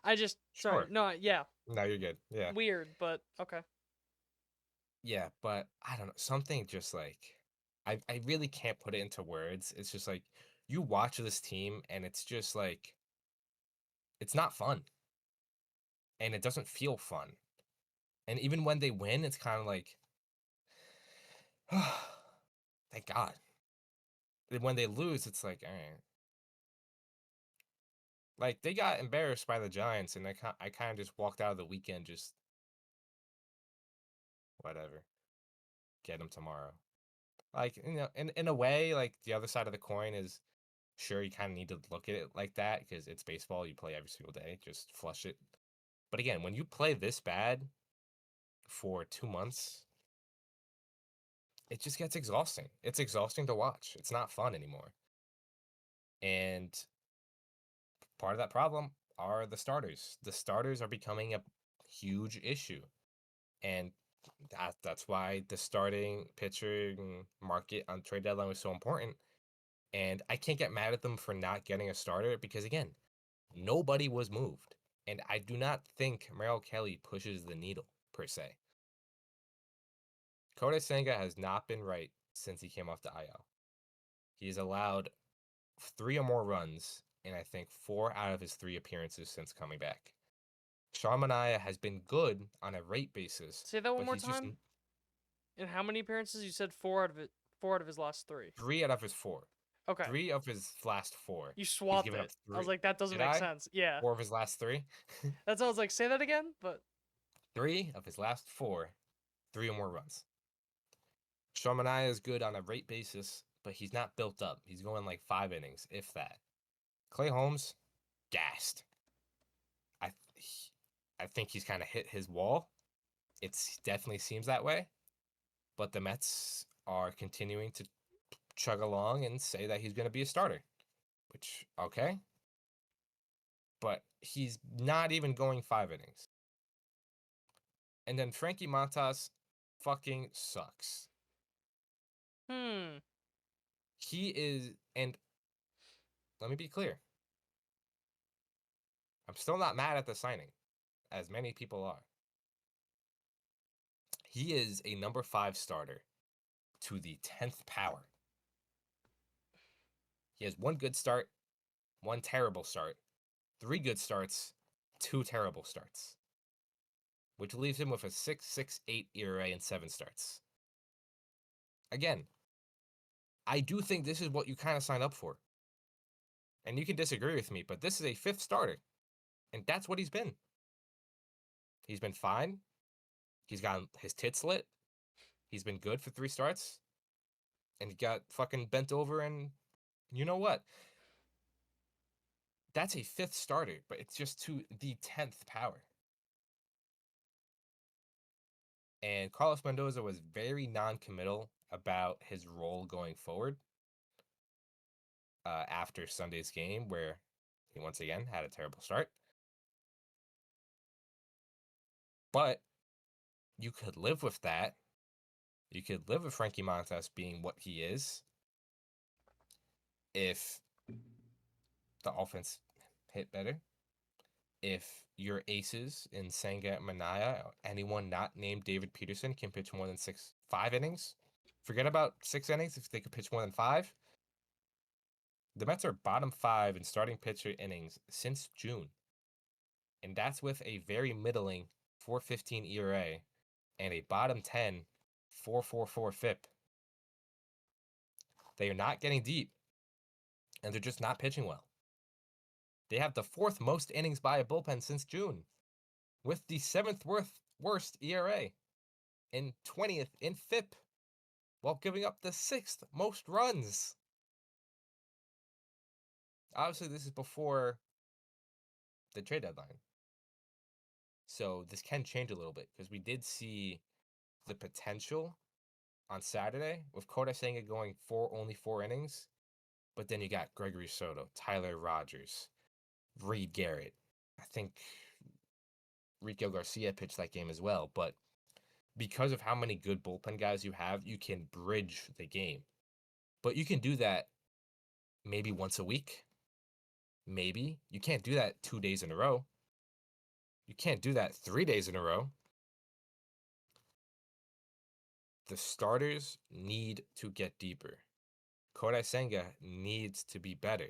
I just sorry. Sure. No, yeah, No, you're good. Yeah. weird, but okay. Yeah, but I don't know. Something just like I really can't put it into words. It's just like you watch this team and it's just like it's not fun. And it doesn't feel fun. And even when they win, it's kind of like thank God. And when they lose, it's like, all right. Like they got embarrassed by the Giants and I kind of just walked out of the weekend just whatever. Get them tomorrow. Like, in a way, like the other side of the coin is sure you kind of need to look at it like that because it's baseball. You play every single day. Just flush it. But again, when you play this bad for 2 months, it just gets exhausting. It's exhausting to watch. It's not fun anymore. And part of that problem are the starters. The starters are becoming huge issue. And that's why the starting pitching market on trade deadline was so important. And I can't get mad at them for not getting a starter because, again, nobody was moved. And I do not think Merrill Kelly pushes the needle, per se. Kodai Senga has not been right since he came off the IL. He's allowed 3 or more runs in, I think, 4 out of his 3 appearances since coming back. Sean Manaea has been good on a rate basis, Say that one but more he's just time. In how many appearances? You said 4 out of his last 3. 3 out of his 4. Okay. 3 of his last 4. You He's swapped given up it. I 3. was like, that doesn't Did make I? sense. Yeah. 4 of his last 3. That's I was like, say that again, but 3 of his last 4, 3 or more runs. Sean Manaea is good on a rate basis, but he's not built up. He's going like 5 innings, if that. Clay Holmes, gassed. I think he's kind of hit his wall. It definitely seems that way. But the Mets are continuing to chug along and say that he's going to be a starter, which, okay. But he's not even going 5 innings. And then Frankie Montas fucking sucks. He is, and let me be clear. I'm still not mad at the signing, as many people are. He is a number 5 starter to the 10th power. He has 1 good start, 1 terrible start, 3 good starts, 2 terrible starts, which leaves him with a 6.68 ERA and 7 starts. Again, I do think this is what you kind of sign up for. And you can disagree with me, but this is a 5th starter. And that's what he's been. He's been fine. He's gotten his tits lit. He's been good for 3 starts. And he got fucking bent over, and you know what? That's a 5th starter, but it's just to the 10th power. And Carlos Mendoza was very non-committal about his role going forward after Sunday's game, where he once again had a terrible start. But you could live with that. You could live with Frankie Montas being what he is if the offense hit better. If your aces in Senga and Manaea, anyone not named David Peterson, can pitch more than 5 innings. Forget about 6 innings if they could pitch more than 5. The Mets are bottom 5 in starting pitcher innings since June. And that's with a very middling 4.15 ERA and a bottom 10 4.44 FIP. They are not getting deep, and they're just not pitching well. They have the 4th most innings by a bullpen since June, with the 7th worst ERA and 20th in FIP, while giving up the 6th most runs. Obviously, this is before the trade deadline. So this can change a little bit, because we did see the potential on Saturday with Kodai Senga going only 4 innings. But then you got Gregory Soto, Tyler Rogers, Reed Garrett. I think Rico Garcia pitched that game as well. But because of how many good bullpen guys you have, you can bridge the game. But you can do that maybe once a week. Maybe. You can't do that 2 days in a row. You can't do that 3 days in a row. The starters need to get deeper. Kodai Senga needs to be better.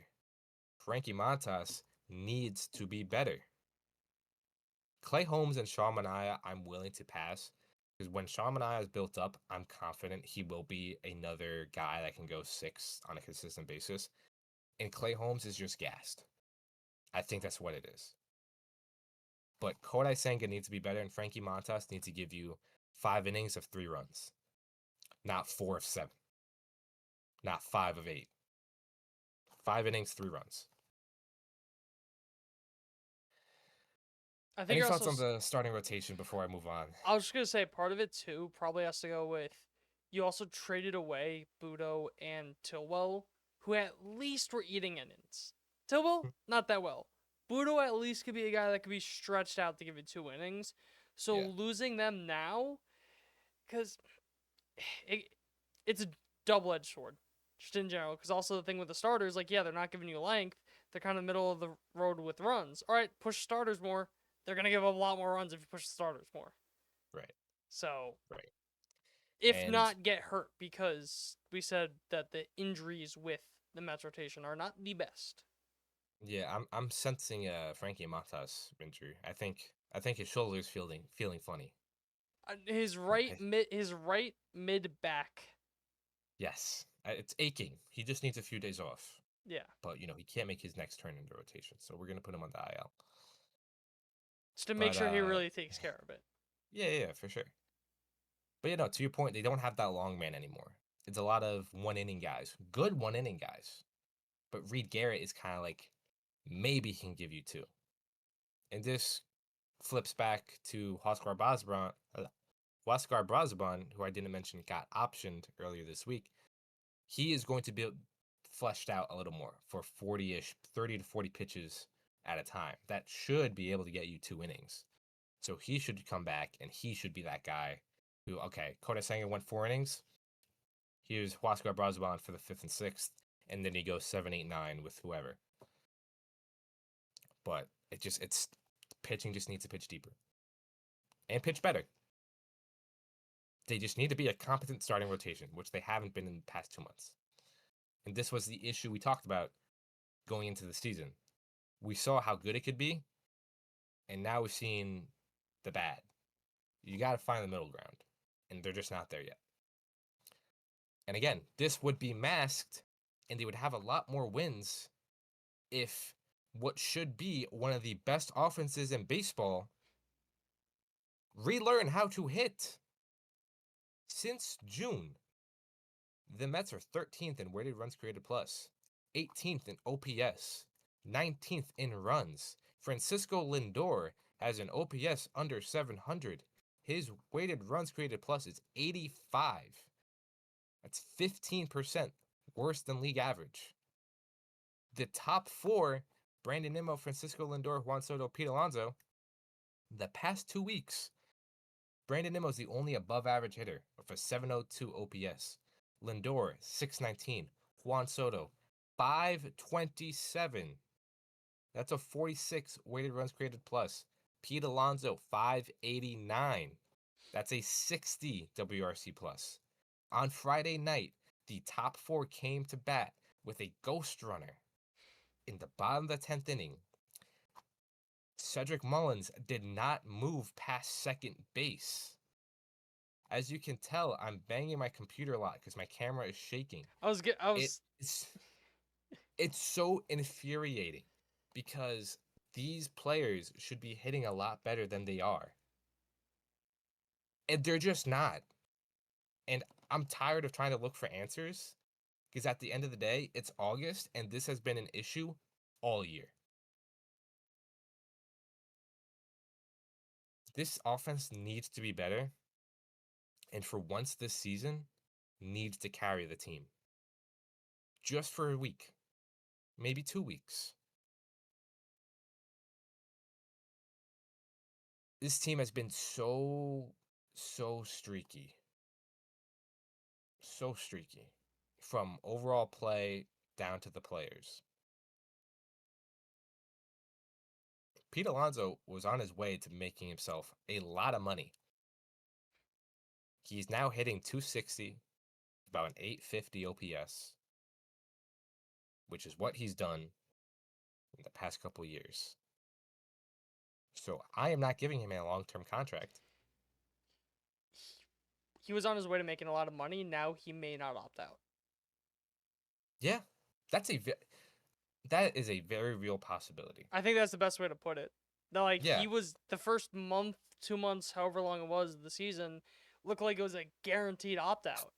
Frankie Montas needs to be better. Clay Holmes and Sean Manaea, I'm willing to pass, because when Sean Manaea is built up, I'm confident he will be another guy that can go 6 on a consistent basis. And Clay Holmes is just gassed. I think that's what it is. But Kodai Senga needs to be better, and Frankie Montas needs to give you 5 innings of 3 runs. Not 4 of 7. Not 5 of 8. 5 innings, 3 runs. I think Any you're thoughts also. on the starting rotation before I move on? I was just gonna say part of it too probably has to go with you also traded away Budo and Tilwell, who at least were eating innings. Tilwell, not that well. Budo at least could be a guy that could be stretched out to give you 2 innings. So Yeah. losing them now, because it, it's a double-edged sword, just in general. Because also the thing with the starters, like, yeah, they're not giving you length. They're kind of middle of the road with runs. All right, push starters more. They're gonna give up a lot more runs if you push the starters more. Right. So Right. if And not get hurt, because we said that the injuries with the Mets rotation are not the best. yeah, I'm sensing Frankie Matas injury. I think his shoulder is feeling funny. His I, right I, mid back. yes, it's aching. He just needs a few days off. Yeah, But he can't make his next turn into rotation, so we're gonna put him on the IL. just to make But sure he really takes care of it. yeah, for sure. But to your point, they don't have that long man anymore. It's a lot of one inning guys, good one inning guys. But Reed Garrett is kind of like maybe he can give you two. And this flips back to Huascar Brasban, who I didn't mention got optioned earlier this week. He is going to be fleshed out a little more for 40-ish, 30 to 40 pitches at a time. That should be able to get you 2 innings. So he should come back, and he should be that guy who, okay, Kota Senga went 4 innings. Here's Huascar Brasban for the 5th and 6th, and then he goes 7, 8, 9 with whoever. But it's pitching just needs to pitch deeper and pitch better. They just need to be a competent starting rotation, which they haven't been in the past 2 months. And this was the issue we talked about going into the season. We saw how good it could be, and now we've seen the bad. You got to find the middle ground, and they're just not there yet. And again, this would be masked, and they would have a lot more wins if what should be one of the best offenses in baseball relearn how to hit. Since June, the Mets are 13th in weighted runs created plus, 18th in OPS, 19th in runs. Francisco Lindor has an OPS under 700. His weighted runs created plus is 85. That's 15% worse than league average. The top four, Brandon Nimmo, Francisco Lindor, Juan Soto, Pete Alonso, the past 2 weeks, Brandon Nimmo is the only above average hitter with a 702 OPS. Lindor, 619. Juan Soto, 527. That's a 46 weighted runs created plus. Pete Alonso, 589. That's a 60 WRC plus. On Friday night, the top four came to bat with a ghost runner in the bottom of the 10th inning. Cedric Mullins did not move past second base. As you can tell, I'm banging my computer a lot because my camera is shaking. I was It's so infuriating because these players should be hitting a lot better than they are. And they're just not. And I'm tired of trying to look for answers because at the end of the day, it's August and this has been an issue all year. This offense needs to be better. And for once this season, needs to carry the team. Just for a week, maybe 2 weeks. This team has been so streaky. So streaky. From overall play down to the players. Pete Alonso was on his way to making himself a lot of money. He's now hitting 260, about an 850 OPS, which is what he's done in the past couple years. So I am not giving him a long-term contract. he was on his way to making a lot of money. Now he may not opt out. Yeah, that is a very real possibility. I think that's the best way to put it. Like, Yeah. he was the first month, 2 months, however long it was, of the season, looked like it was a guaranteed opt out.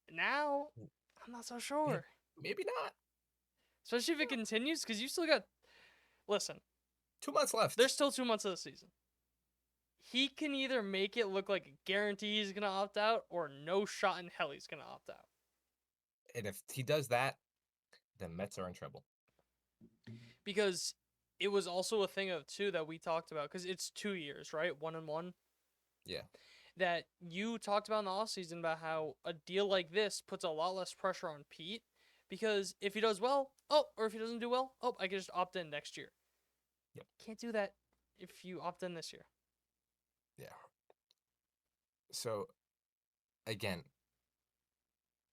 Now, I'm not so sure. Maybe not. Especially if it continues, because you still got. Listen, 2 months left. there's still 2 months of the season. He can either make it look like a guarantee he's going to opt out, or no shot in hell he's going to opt out. And if he does that, the Mets are in trouble. Because it was also a thing of too that we talked about because it's 2 years, right? 1-1. Yeah. That you talked about in the offseason about how a deal like this puts a lot less pressure on Pete because if he does well, or if he doesn't do well, I can just opt in next year. Yep. Can't do that if you opt in this year. Yeah. So again,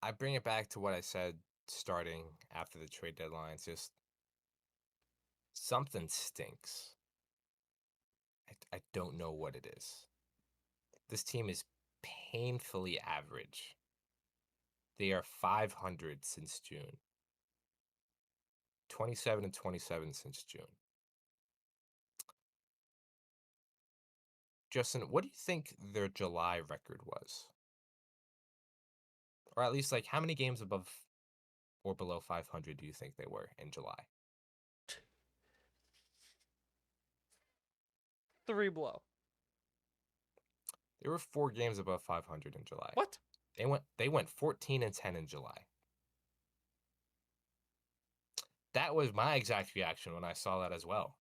I bring it back to what I said starting after the trade deadline. It's just something stinks. I don't know what it is. This team is painfully average. They are 500 since June. 27-27 since June. Justin, what do you think their July record was? Or at least, like, how many games above or below 500 do you think they were in July? 3 below. They were 4 games above 500 in July. What? They went 14-10 in July. That was my exact reaction when I saw that as well.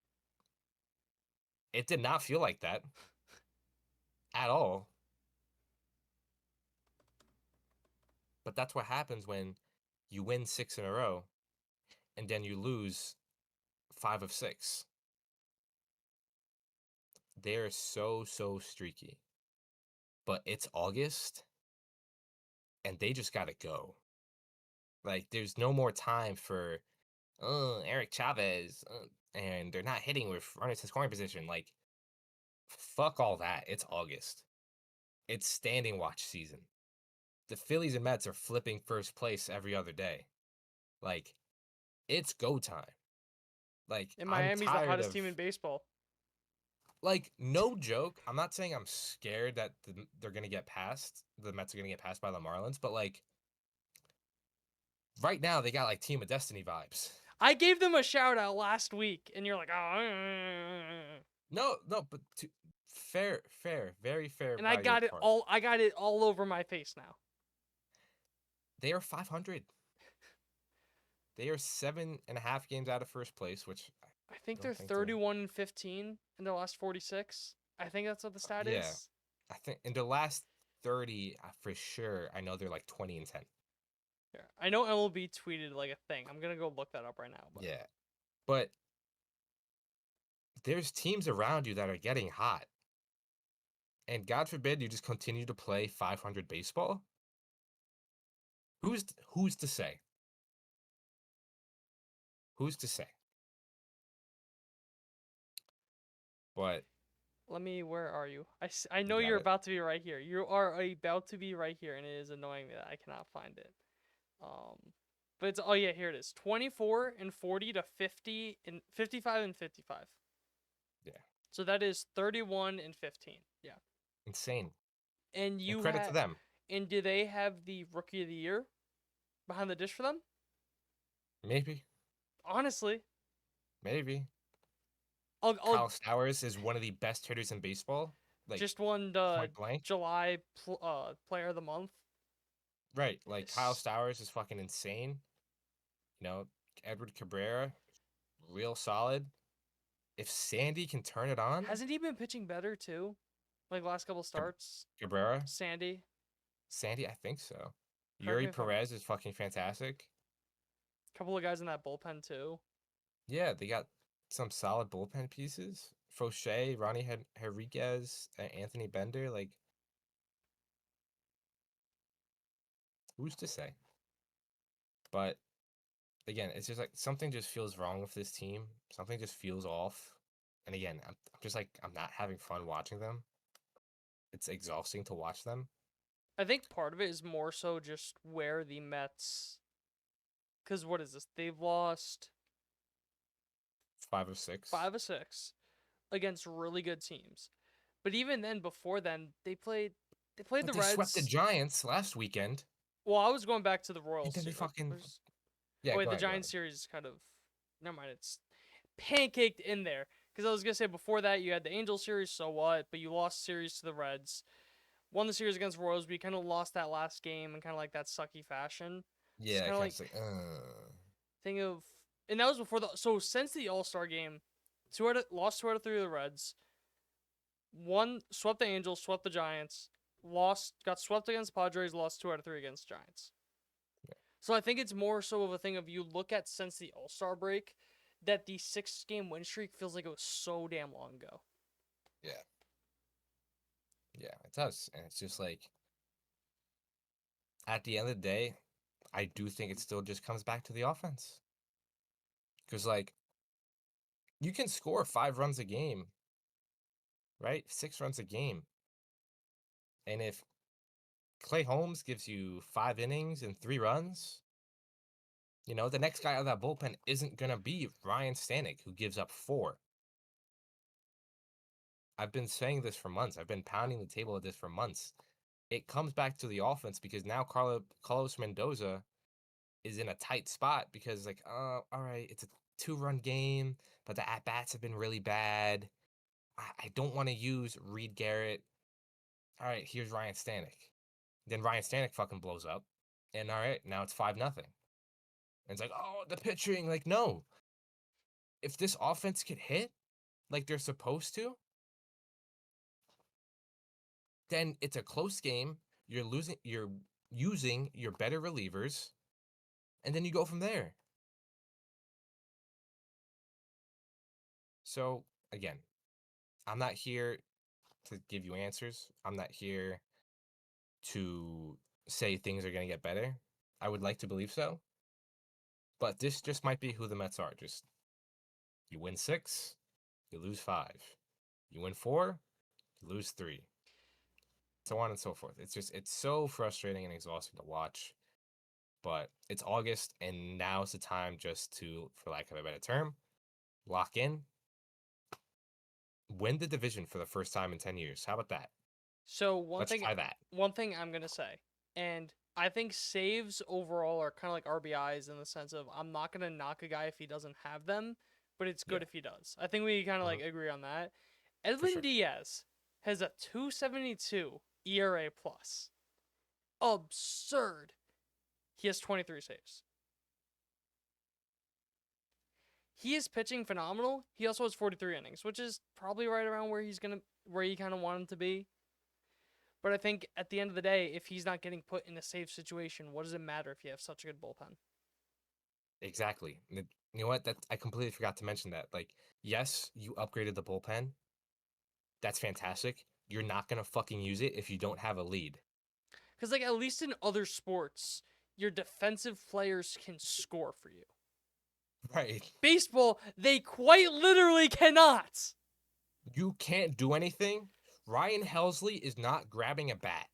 It did not feel like that at all. But that's what happens when you win 6 in a row and then you lose 5 of 6. They're so streaky. But it's August and they just got to go. Like, there's no more time for Eric Chavez, and they're not hitting with runners in scoring position. Like, fuck all that. It's August. It's standing watch season. The Phillies and Mets are flipping first place every other day. Like, it's go time. Like, And I'm Miami's the tired hottest of, team in baseball. like, no joke. I'm not saying I'm scared that they're gonna get passed. The Mets are gonna get passed by the Marlins, but like, right now they got like Team of Destiny vibes. I gave them a shout out last week, and you're like, No, but fair, very fair and I by your got it part. all. I got it all over my face now. They are 500. They are 7.5 games out of first place, which I think don't they're think they're. 31-15 in their last 46. I think that's what the stat Yeah, is. I think in the last 30, for sure, I know they're like 20-10. Yeah, I know MLB tweeted like a thing. I'm gonna go look that up right now. But Yeah, but there's teams around you that are getting hot, and God forbid you just continue to play 500 baseball. Who's to say? Who's to say? But where are you? I you know got you're it. about to be right here. You are about to be right here, and it is annoying that I cannot find it. Um, but it's yeah, here it is. 24-40 to 50 and 55 and 55. Yeah, So that is 31-15. Yeah. insane. And And you credit to have them. and do they have the rookie of the year behind the dish for them? Maybe, Honestly, maybe. I'll Kyle Stowers is one of the best hitters in baseball. Like, just won the point blank. July player of the month. Right. Like, Kyle It's, Stowers is fucking insane. You know, Edward Cabrera, real solid. If Sandy can turn it on, hasn't he been pitching better too? Like last couple starts, Cabrera, Sandy. Sandy, I think so. Correct me Yuri if I'm. Perez is fucking fantastic. Couple of guys in that bullpen too. Yeah, they got some solid bullpen pieces. Fauché, Ronnie Henriquez, Anthony Bender. Like, who's to say? But again, it's just like something just feels wrong with this team. Something just feels off. And again, I'm just like, I'm not having fun watching them. It's exhausting to watch them. I think part of it is more so just where the Mets. Because what is this? They've lost 5 of 6. 5 of 6 against really good teams. But even then, before then, they played But the they swept the Reds. Giants last weekend. Well, I was going back to the And Royals. then they fucking. Oh Yeah, wait, go the ahead, go Giants ahead. series is kind of. Never mind, it's pancaked in there. Because I was gonna say before that you had the Angels series, so what? But you lost series to the Reds. Won the series against Royals, but you kind of lost that last game in kind of like that sucky fashion. It's Yeah, kind of kind of like just like, thing of, and that was before the. So since the All Star game, lost 2 out of 3 to the Reds. Swept the Angels, swept the Giants, got swept against Padres, lost 2 out of 3 against Giants. So I think it's more so of a thing of you look at since the All-Star break that the 6-game win streak feels like it was so damn long ago. Yeah. Yeah, it does. And it's just like, at the end of the day, I do think it still just comes back to the offense. Because, like, you can score 5 runs a game, right? 6 runs a game. And if Clay Holmes gives you 5 innings and 3 runs, the next guy out of that bullpen isn't going to be Ryan Stanek, who gives up 4. I've been saying this for months. I've been pounding the table with this for months. It comes back to the offense because now Carlos Mendoza is in a tight spot because, like, all right, it's a 2-run game, but the at-bats have been really bad. I don't want to use Reed Garrett. All right, here's Ryan Stanek. Then Ryan Stanek fucking blows up. And all right, now it's 5-0. And it's like, oh, the pitching. Like, no. If this offense could hit like they're supposed to, then it's a close game. You're using your better relievers, and then you go from there. So, again, I'm not here to give you answers. I'm not here to say things are going to get better. I would like to believe so. But this just might be who the Mets are. Just, you win 6, you lose 5. You win 4, you lose 3. So on and so forth. It's so frustrating and exhausting to watch. But it's August, and now's the time just to, for lack of a better term, lock in. Win the division for the first time in 10 years. How about that? So Let's try that. one thing I'm gonna say, and I think saves overall are kind of like RBIs in the sense of I'm not gonna knock a guy if he doesn't have them, but it's good Yeah. if he does. I think we kind of like agree on that. Edwin sure. Diaz has a 2.72 ERA plus. Absurd. He has 23 saves. He is pitching phenomenal. He also has 43 innings, which is probably right around where you kind of want him to be. But I think at the end of the day, if he's not getting put in a safe situation, what does it matter if you have such a good bullpen? Exactly. You know what? I completely forgot to mention that. Like, yes, you upgraded the bullpen. That's fantastic. You're not gonna fucking use it if you don't have a lead. Because like at least in other sports, your defensive players can score for you. Right. Baseball, they quite literally cannot. You can't do anything. Ryan Helsley is not grabbing a bat.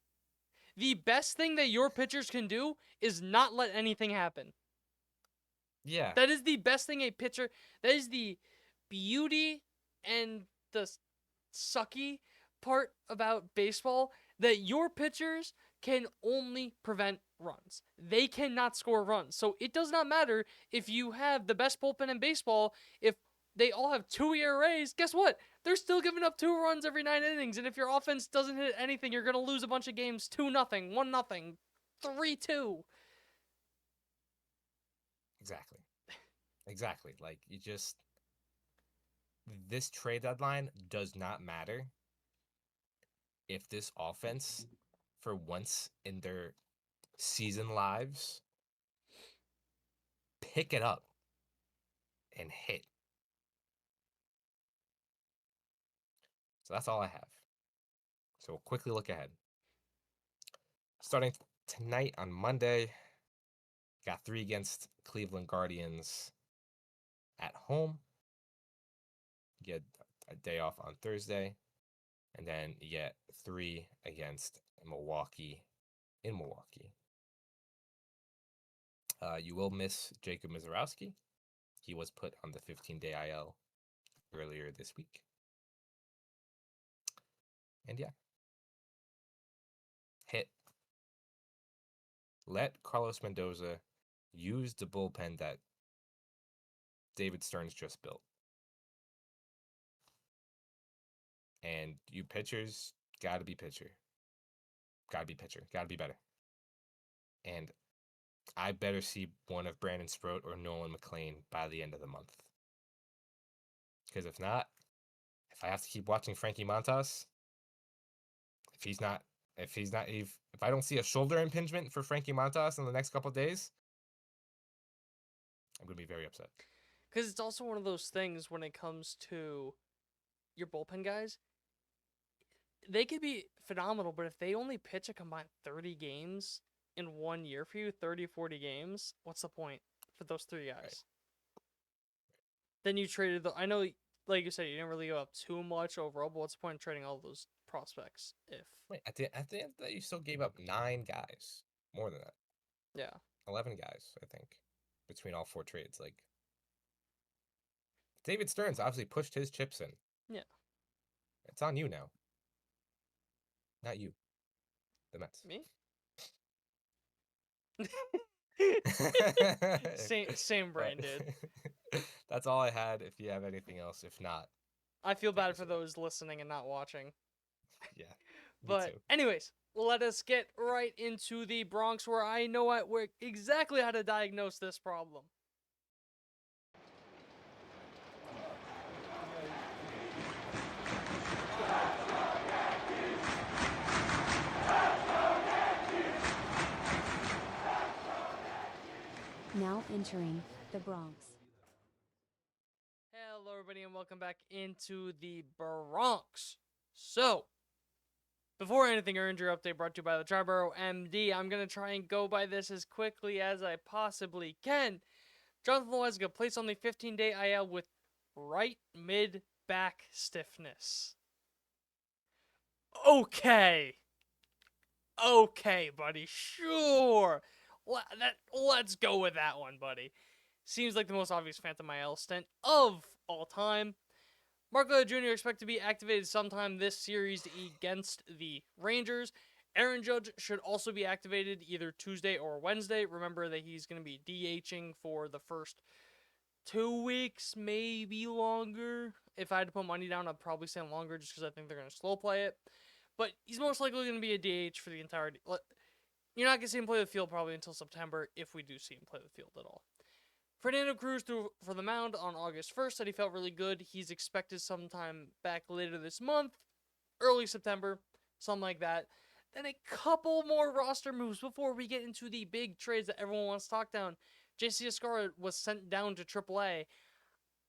The best thing that your pitchers can do is not let anything happen. Yeah. That is the best thing a pitcher. That is the beauty and the sucky part about baseball, that your pitchers can only prevent runs. They cannot score runs. So it does not matter if you have the best bullpen in baseball. If they all have 2 ERAs, guess what? They're still giving up 2 runs every 9 innings. And if your offense doesn't hit anything, you're going to lose a bunch of games 2-0, 1-0, 3-2. Exactly. Exactly. Like, this trade deadline does not matter if this offense, for once in their season lives, pick it up and hit. So that's all I have. So we'll quickly look ahead. Starting tonight on Monday, got 3 against Cleveland Guardians at home. You get a day off on Thursday, and then you get 3 against Milwaukee in Milwaukee. You will miss Jacob Mizorowski. He was put on the 15-day IL earlier this week. And yeah, hit. Let Carlos Mendoza use the bullpen that David Stearns just built. And you pitchers gotta be pitcher. Gotta be pitcher. Gotta be better. And I better see one of Brandon Sproat or Nolan McLean by the end of the month. Because if not, if I have to keep watching Frankie Montas, if he's not, if I don't see a shoulder impingement for Frankie Montas in the next couple of days, I'm gonna be very upset. Because it's also one of those things when it comes to your bullpen guys. They could be phenomenal, but if they only pitch a combined 30 games in 1 year for you, 30, 40 games, what's the point for those three guys? Right. Then you traded I know, like you said, you didn't really go up too much overall, but what's the point of trading all those prospects if... Wait, at the end of that, you still gave up 9 guys. More than that. Yeah. 11 guys, I think, between all 4 trades. Like, David Stearns obviously pushed his chips in. Yeah. It's on you now. Not you. The Mets. Me? Same brain, dude. That's all I had. If you have anything else, if not, I feel take bad us for away. those listening and not watching. Yeah, me But too. anyways, let us get right into the Bronx, where I know where exactly how to diagnose this problem. Now entering the Bronx. Hello, everybody, and welcome back into the Bronx. So, before anything, our injury update brought to you by the Triboro MD. I'm going to try and go by this as quickly as I possibly can. Jonathan Loaizaga placed on the 15-day IL with right mid-back stiffness. Okay, buddy, sure. Let's go with that one, buddy. Seems like the most obvious Phantom IL stint of all time. Mark Leo Jr. expected to be activated sometime this series against the Rangers. Aaron Judge should also be activated either Tuesday or Wednesday. Remember that he's going to be DHing for the first 2 weeks, maybe longer. If I had to put money down, I'd probably say longer just because I think they're going to slow play it. But he's most likely going to be a DH for the entirety. You're not going to see him play the field probably until September, if we do see him play the field at all. Fernando Cruz threw for the mound on August 1st, said he felt really good. He's expected sometime back later this month, early September, something like that. Then a couple more roster moves before we get into the big trades that everyone wants to talk down. JC Escarra was sent down to AAA.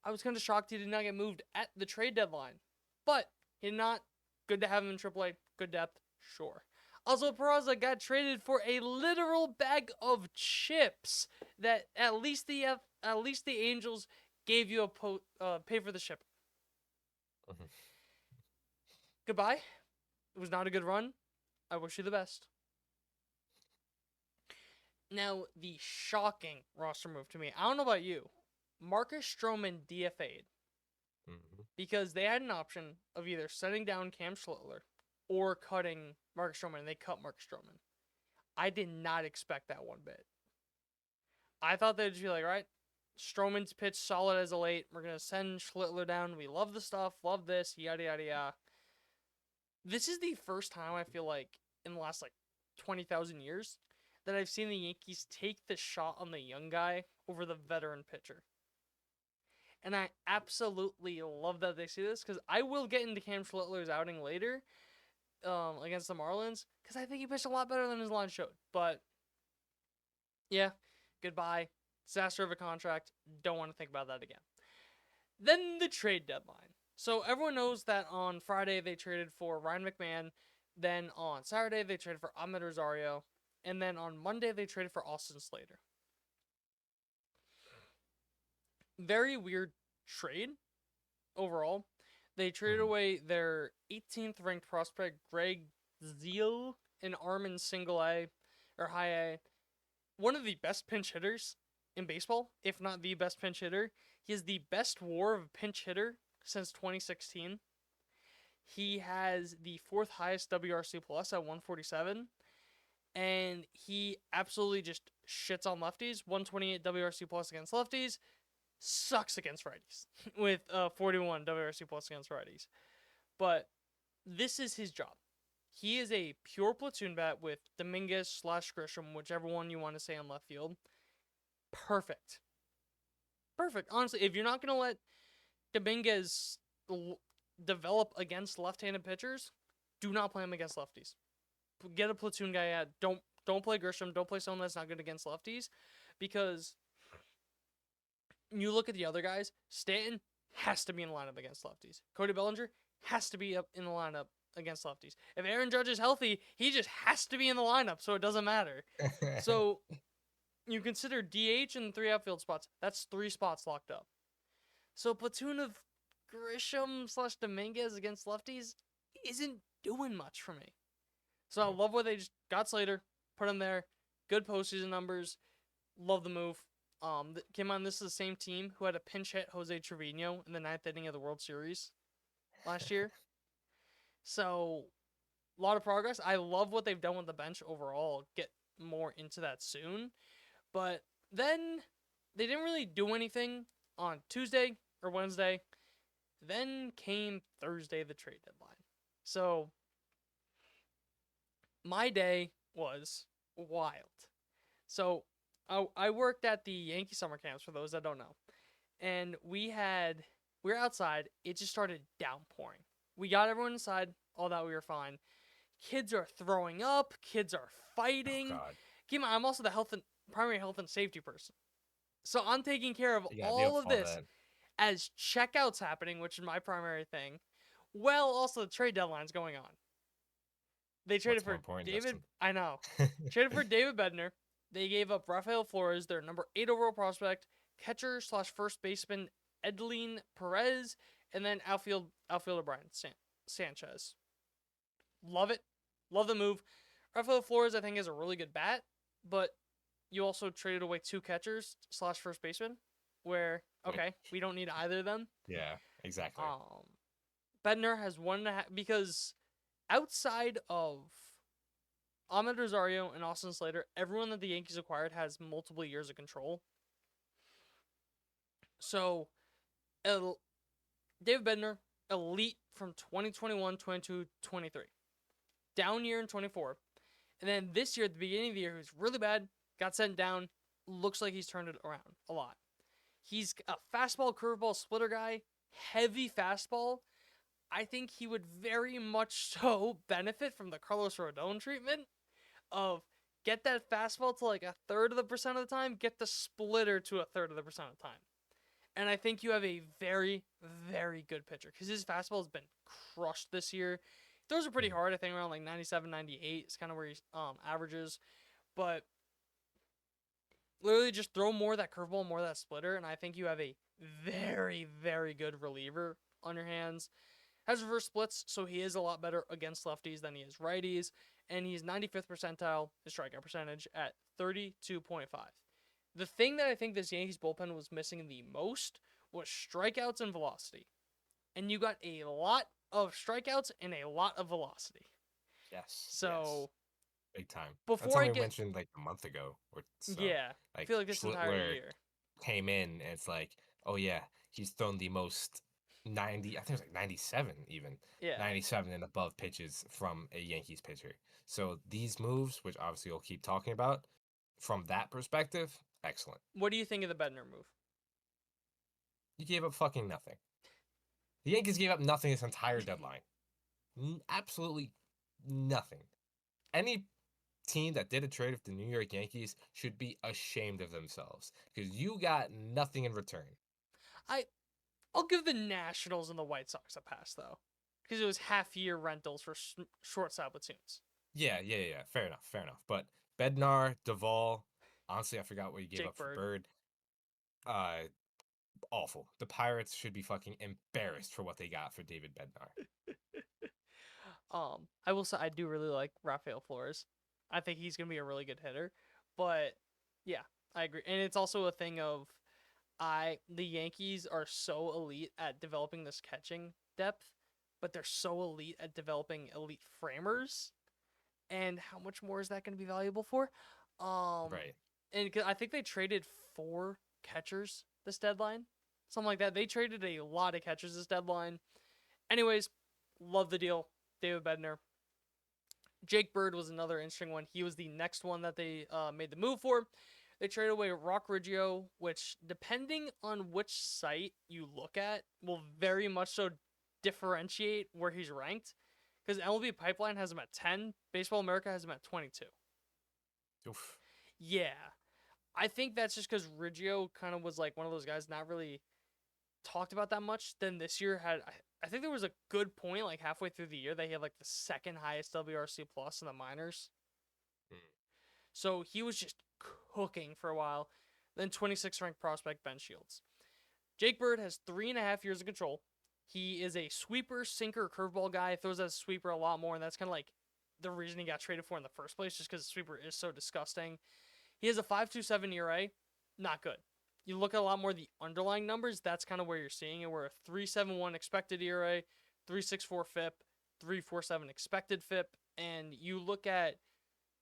I was kind of shocked he did not get moved at the trade deadline. But he did not. Good to have him in AAA. Good depth. Sure. Also, Peraza got traded for a literal bag of chips that at least the Angels gave you a pay for the ship. Mhm. Goodbye. It was not a good run. I wish you the best. Now, the shocking roster move to me. I don't know about you. Marcus Stroman DFA'd because they had an option of either sending down Cam Schlittler or cutting Marcus Stroman, and they cut Marcus Stroman. I did not expect that one bit. I thought they'd just be like, all right, Stroman's pitch solid as a late. We're going to send Schlittler down. We love the stuff, love this, yada, yada, yada. This is the first time I feel like in the last 20,000 years that I've seen the Yankees take the shot on the young guy over the veteran pitcher. And I absolutely love that they see this because I will get into Cam Schlittler's outing later against the Marlins because I think he pitched a lot better than his line showed. But yeah, goodbye. Disaster of a contract. Don't want to think about that again. Then the trade deadline. So everyone knows that on Friday they traded for Ryan McMahon. Then on Saturday they traded for Ahmed Rosario. And then on Monday they traded for Austin Slater. Very weird trade overall. They traded away their 18th ranked prospect Greg Zeal, an arm in single A or high A. One of the best pinch hitters in baseball, if not the best pinch hitter. He has the best WAR of pinch hitter since 2016. He has the 4th highest WRC plus at 147. And he absolutely just shits on lefties. 128 WRC plus against lefties. Sucks against righties with 41 WRC plus against righties. But this is his job. He is a pure platoon bat with Dominguez / Grisham, whichever one you want to say on left field. Perfect. Honestly, if you're not going to let Dominguez develop against left-handed pitchers, do not play him against lefties. Get a platoon guy out. Don't play Grisham. Don't play someone that's not good against lefties, because you look at the other guys. Stanton has to be in the lineup against lefties. Cody Bellinger has to be up in the lineup against lefties. If Aaron Judge is healthy, he just has to be in the lineup, so it doesn't matter. So you consider DH and 3 outfield spots. That's 3 spots locked up. So platoon of Grisham / Dominguez against lefties isn't doing much for me. So I love where they just got Slater, put him there. Good postseason numbers. Love the move. Came on. This is the same team who had a pinch hit Jose Trevino in the 9th inning of the World Series last year. So a lot of progress. I love what they've done with the bench overall. I'll get more into that soon. But then they didn't really do anything on Tuesday or Wednesday. Then came Thursday, the trade deadline. So my day was wild. So I worked at the Yankee summer camps, for those that don't know. And we were outside. It just started downpouring. We got everyone inside. All that, we were fine. Kids are throwing up. Kids are fighting. Oh, God. Keep in mind, I'm also the primary health and safety person. So I'm taking care of You gotta deal all with of all this that. as checkouts happening, which is my primary thing. Well, also the trade deadline's going on. They traded What's more for important, David. Justin? I know. Traded for David Bednar. They gave up Rafael Flores, their number 8 overall prospect, catcher / first baseman Edlin Perez, and then outfielder Brian Sanchez. Love it. Love the move. Rafael Flores, I think, is a really good bat, but you also traded away 2 catchers / first baseman, where, okay, we don't need either of them. Yeah, exactly. Bednar has 1.5, because outside of Ahmed Rosario and Austin Slater, everyone that the Yankees acquired has multiple years of control. So, David Bednar, elite from 2021, 22, 23. Down year in 24. And then this year, at the beginning of the year, he was really bad, got sent down, looks like he's turned it around a lot. He's a fastball, curveball, splitter guy, heavy fastball. I think he would very much so benefit from the Carlos Rodon treatment of get that fastball to like 1/3 of the percent of the time, get the splitter to 1/3 of the percent of the time. And I think you have a very, very good pitcher, because his fastball has been crushed this year. Those are pretty hard. I think around like 97, 98 is kind of where he averages. But literally just throw more of that curveball, more of that splitter, and I think you have a very, very good reliever on your hands. Has reverse splits, so he is a lot better against lefties than he is righties, and he's 95th percentile, his strikeout percentage, at 32.5. The thing that I think this Yankees bullpen was missing the most was strikeouts and velocity. And you got a lot of strikeouts and a lot of velocity. Yes. So, big time. before That's I something we get- mentioned like a month ago or so. yeah, I feel like this entire Schlittler year. came in and it's like, oh yeah, he's thrown the most 90, I think it was like 97 even. Yeah. 97 and above pitches from a Yankees pitcher. So these moves, which obviously we'll keep talking about, from that perspective, excellent. What do you think of the Bednar move? You gave up fucking nothing. The Yankees gave up nothing this entire deadline. Absolutely nothing. Any team that did a trade with the New York Yankees should be ashamed of themselves, because you got nothing in return. I'll give the Nationals and the White Sox a pass, though, because it was half-year rentals for shortstop platoons. Yeah. Fair enough. But Bednar, Duvall, honestly, I forgot what you gave Jake up for Bird. Bird. Awful. The Pirates should be fucking embarrassed for what they got for David Bednar. I will say I do really like Rafael Flores. I think he's gonna be a really good hitter. But yeah, I agree. And it's also a thing of the Yankees are so elite at developing this catching depth, but they're so elite at developing elite framers. And how much more is that going to be valuable for? Right. And I think they traded 4 catchers this deadline, something like that. They traded a lot of catchers this deadline. Anyways, love the deal, David Bednar. Jake Bird was another interesting one. He was the next one that they made the move for. They traded away Rock Riggio, which, depending on which site you look at, will very much so differentiate where he's ranked. Because MLB Pipeline has him at 10, Baseball America has him at 22. Oof. Yeah. I think that's just because Riggio kind of was like one of those guys not really talked about that much. Then this year I think there was a good point like halfway through the year that he had like the second highest WRC plus in the minors. Hmm. So he was just cooking for a while. Then 26th ranked prospect Ben Shields. Jake Bird has 3.5 years of control. He is a sweeper, sinker, curveball guy. Throws as a sweeper a lot more, and that's kind of like the reason he got traded for in the first place, just because the sweeper is so disgusting. He has a 5.27 ERA. Not good. You look at a lot more of the underlying numbers, that's kind of where you're seeing it. We're a 3.71 expected ERA, 3.64 FIP, 3.47 expected FIP, and you look at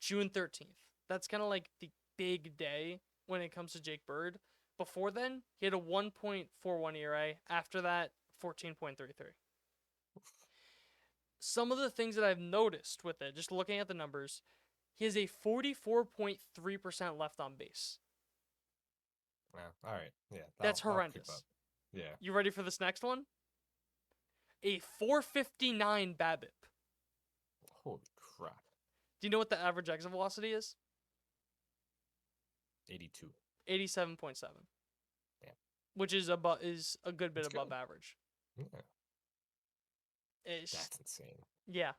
June 13th. That's kind of like the big day when it comes to Jake Bird. Before then, he had a 1.41 ERA. After that, 14.33. Some of the things that I've noticed with it, just looking at the numbers, he has a 44.3% left on base. Wow. All right. Yeah. That's I'll keep horrendous. up. Yeah. You ready for this next one? A 459 BABIP. Holy crap. Do you know what the average exit velocity is? 82. 87.7. Yeah. Which is a good bit That's above good. average. Yeah. It's, That's insane. yeah.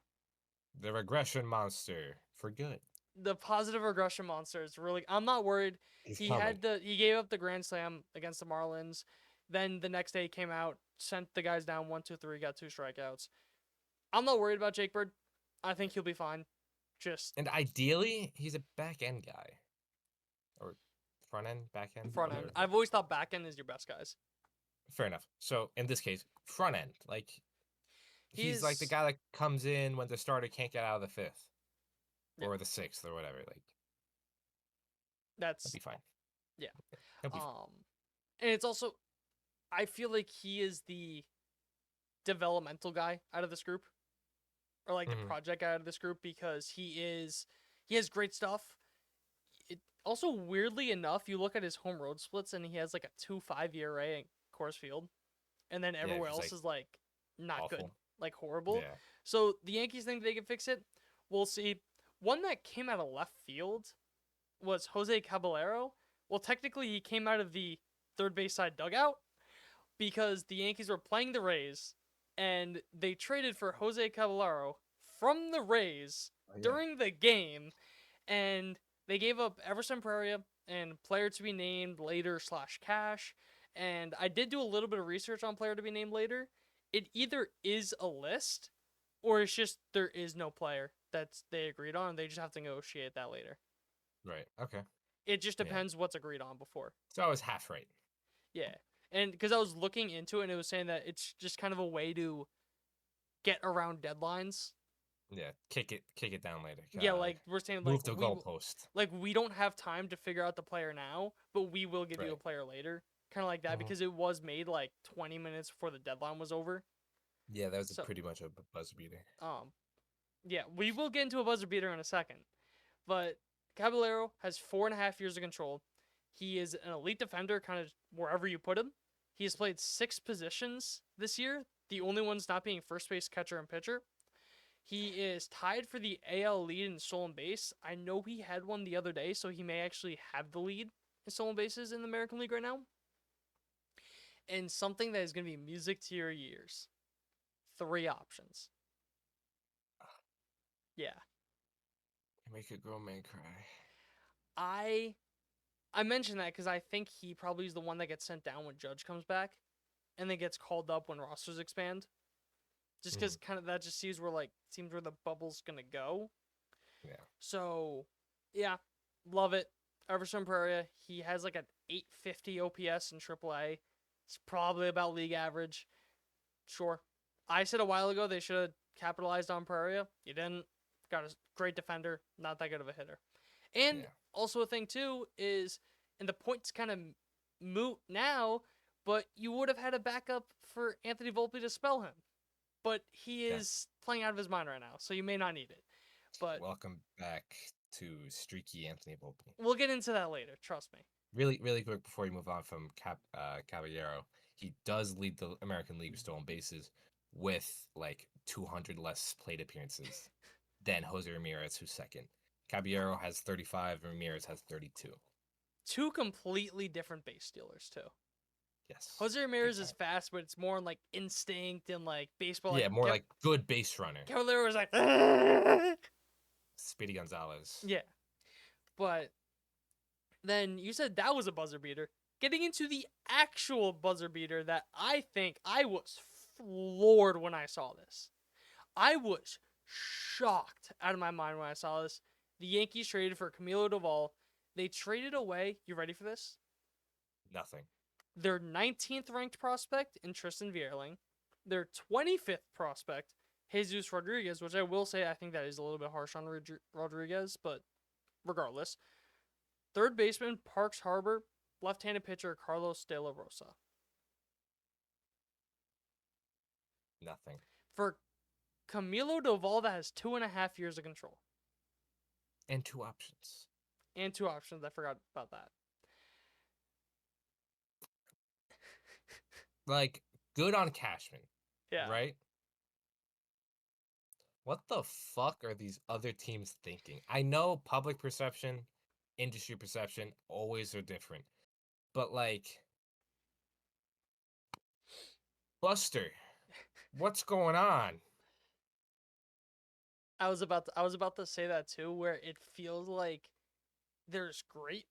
The regression monster for good. The positive regression monster is really. I'm not worried. He's He coming. he gave up the grand slam against the Marlins. Then the next day he came out, sent the guys down 1-2-3, got 2 strikeouts. I'm not worried about Jake Bird. I think he'll be fine. Just And ideally, he's a back end guy. Or front end, back end. front end. whatever. I've always thought back end is your best guys. Fair enough. So in this case, front end. Like he's like the He's- guy that comes in when the starter can't get out of the fifth. Yeah. Or the sixth or whatever. Like That's that'd be fine. Yeah. He'll be fine. And it's also, I feel like he is the developmental guy out of this group, or like the Mhm. project guy out of this group, because he has great stuff. It also, weirdly enough, you look at his home road splits and he has like a 2.5 ERA in Coors Field, and then everywhere he's, else like, is like not good, awful. like horrible. Yeah. So the Yankees think they can fix it. We'll see. One that came out of left field was Jose Caballero. Well, technically, he came out of the third base side dugout because the Yankees were playing the Rays, and they traded for Jose Caballero from the Rays Oh, yeah. during the game, and they gave up Everson Pereira and player to be named later / cash. And I did do a little bit of research on player to be named later. It either is a list, or it's just there is no player that they agreed on, and they just have to negotiate that later. Right. Okay. It just Yeah. depends what's agreed on before. So I was half right. Yeah. And because I was looking into it, and it was saying that it's just kind of a way to get around deadlines. Yeah. Kick it down later. Yeah, like we're saying, move like the we goalpost. we don't have time to figure out the player now, but we will give you a Right. player later, kind of like that, Mhm. because it was made like 20 minutes before the deadline was over. Yeah, that was So- pretty much a buzzer beater. Yeah, we will get into a buzzer beater in a second, but Caballero has 4.5 years of control. He is an elite defender, kind of wherever you put him. He has played 6 positions this year, the only ones not being first base, catcher, and pitcher. He is tied for the AL lead in stolen base. I know he had one the other day, so he may actually have the lead in stolen bases in the American League right now. And something that is going to be music to your ears. 3 options. Yeah. Make a grown man cry. I mentioned that because I think he probably is the one that gets sent down when Judge comes back, and then gets called up when rosters expand. Just because kind of that just seems where the bubble's gonna go. Yeah. So, yeah, love it. Everson Pereira, he has like an 850 OPS in AAA. It's probably about league average. Sure. I said a while ago they should have capitalized on Pereira. You didn't. Got a great defender, not that good of a hitter. And Yeah. also a thing too is, and the point's kind of moot now, but you would have had a backup for Anthony Volpe to spell him. But he is playing out of his mind right now, so you may not need it. But Welcome back to streaky Anthony Volpe. We'll get into that later. Trust me. Really, really quick before you move on from Caballero, he does lead the American League with stolen bases with like 200 less plate appearances than Jose Ramirez, who's second. Caballero has 35, Ramirez has 32. Two completely different base stealers too. Yes. Jose Ramirez is time. fast, but it's more in like instinct and like baseball. Yeah, Like, more like good base runner. Caballero was like, Speedy Gonzalez. yeah. But then you said that was a buzzer beater. Getting into the actual buzzer beater that I think I was floored when I saw this. I was shocked out of my mind when I saw this. The Yankees traded for Camilo Doval. They traded away, you ready for this? Nothing. Their 19th ranked prospect in Tristan Vierling. Their 25th prospect, Jesus Rodriguez, which I will say I think that is a little bit harsh on Rodriguez, but regardless. Third baseman, Parks Harbor. Left-handed pitcher, Carlos De La Rosa. Nothing. For Camilo Doval, that has 2.5 years of control. And two options. And two options. I forgot about that. Like, good on Cashman. Yeah. Right? What the fuck are these other teams thinking? I know public perception, industry perception always are different. But like, Buster, what's going on? I was about to say that too, where it feels like there's great.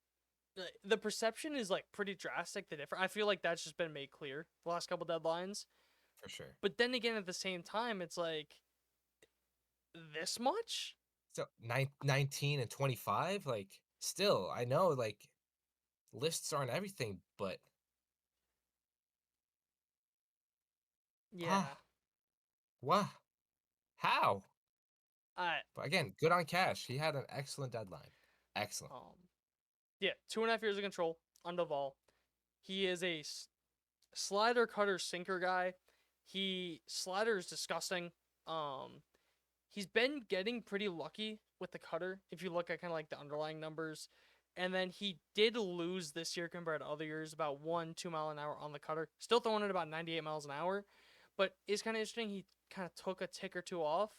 The perception is like pretty drastic. The different. I feel like that's just been made clear the last couple deadlines. For sure. But then again, at the same time, it's like this much. So 19 and 25, like still, I know like lists aren't everything, but Yeah. What? How? I But again, good on Cash. He had an excellent deadline. Excellent. Yeah, 2.5 years of control on Doval. He is a slider, cutter, sinker guy. Slider is disgusting. He's been getting pretty lucky with the cutter if you look at kind of like the underlying numbers. And then he did lose this year compared to other years about 1-2 mile an hour on the cutter. Still throwing it about 98 miles an hour. But it's kind of interesting. He kind of took a tick or two off.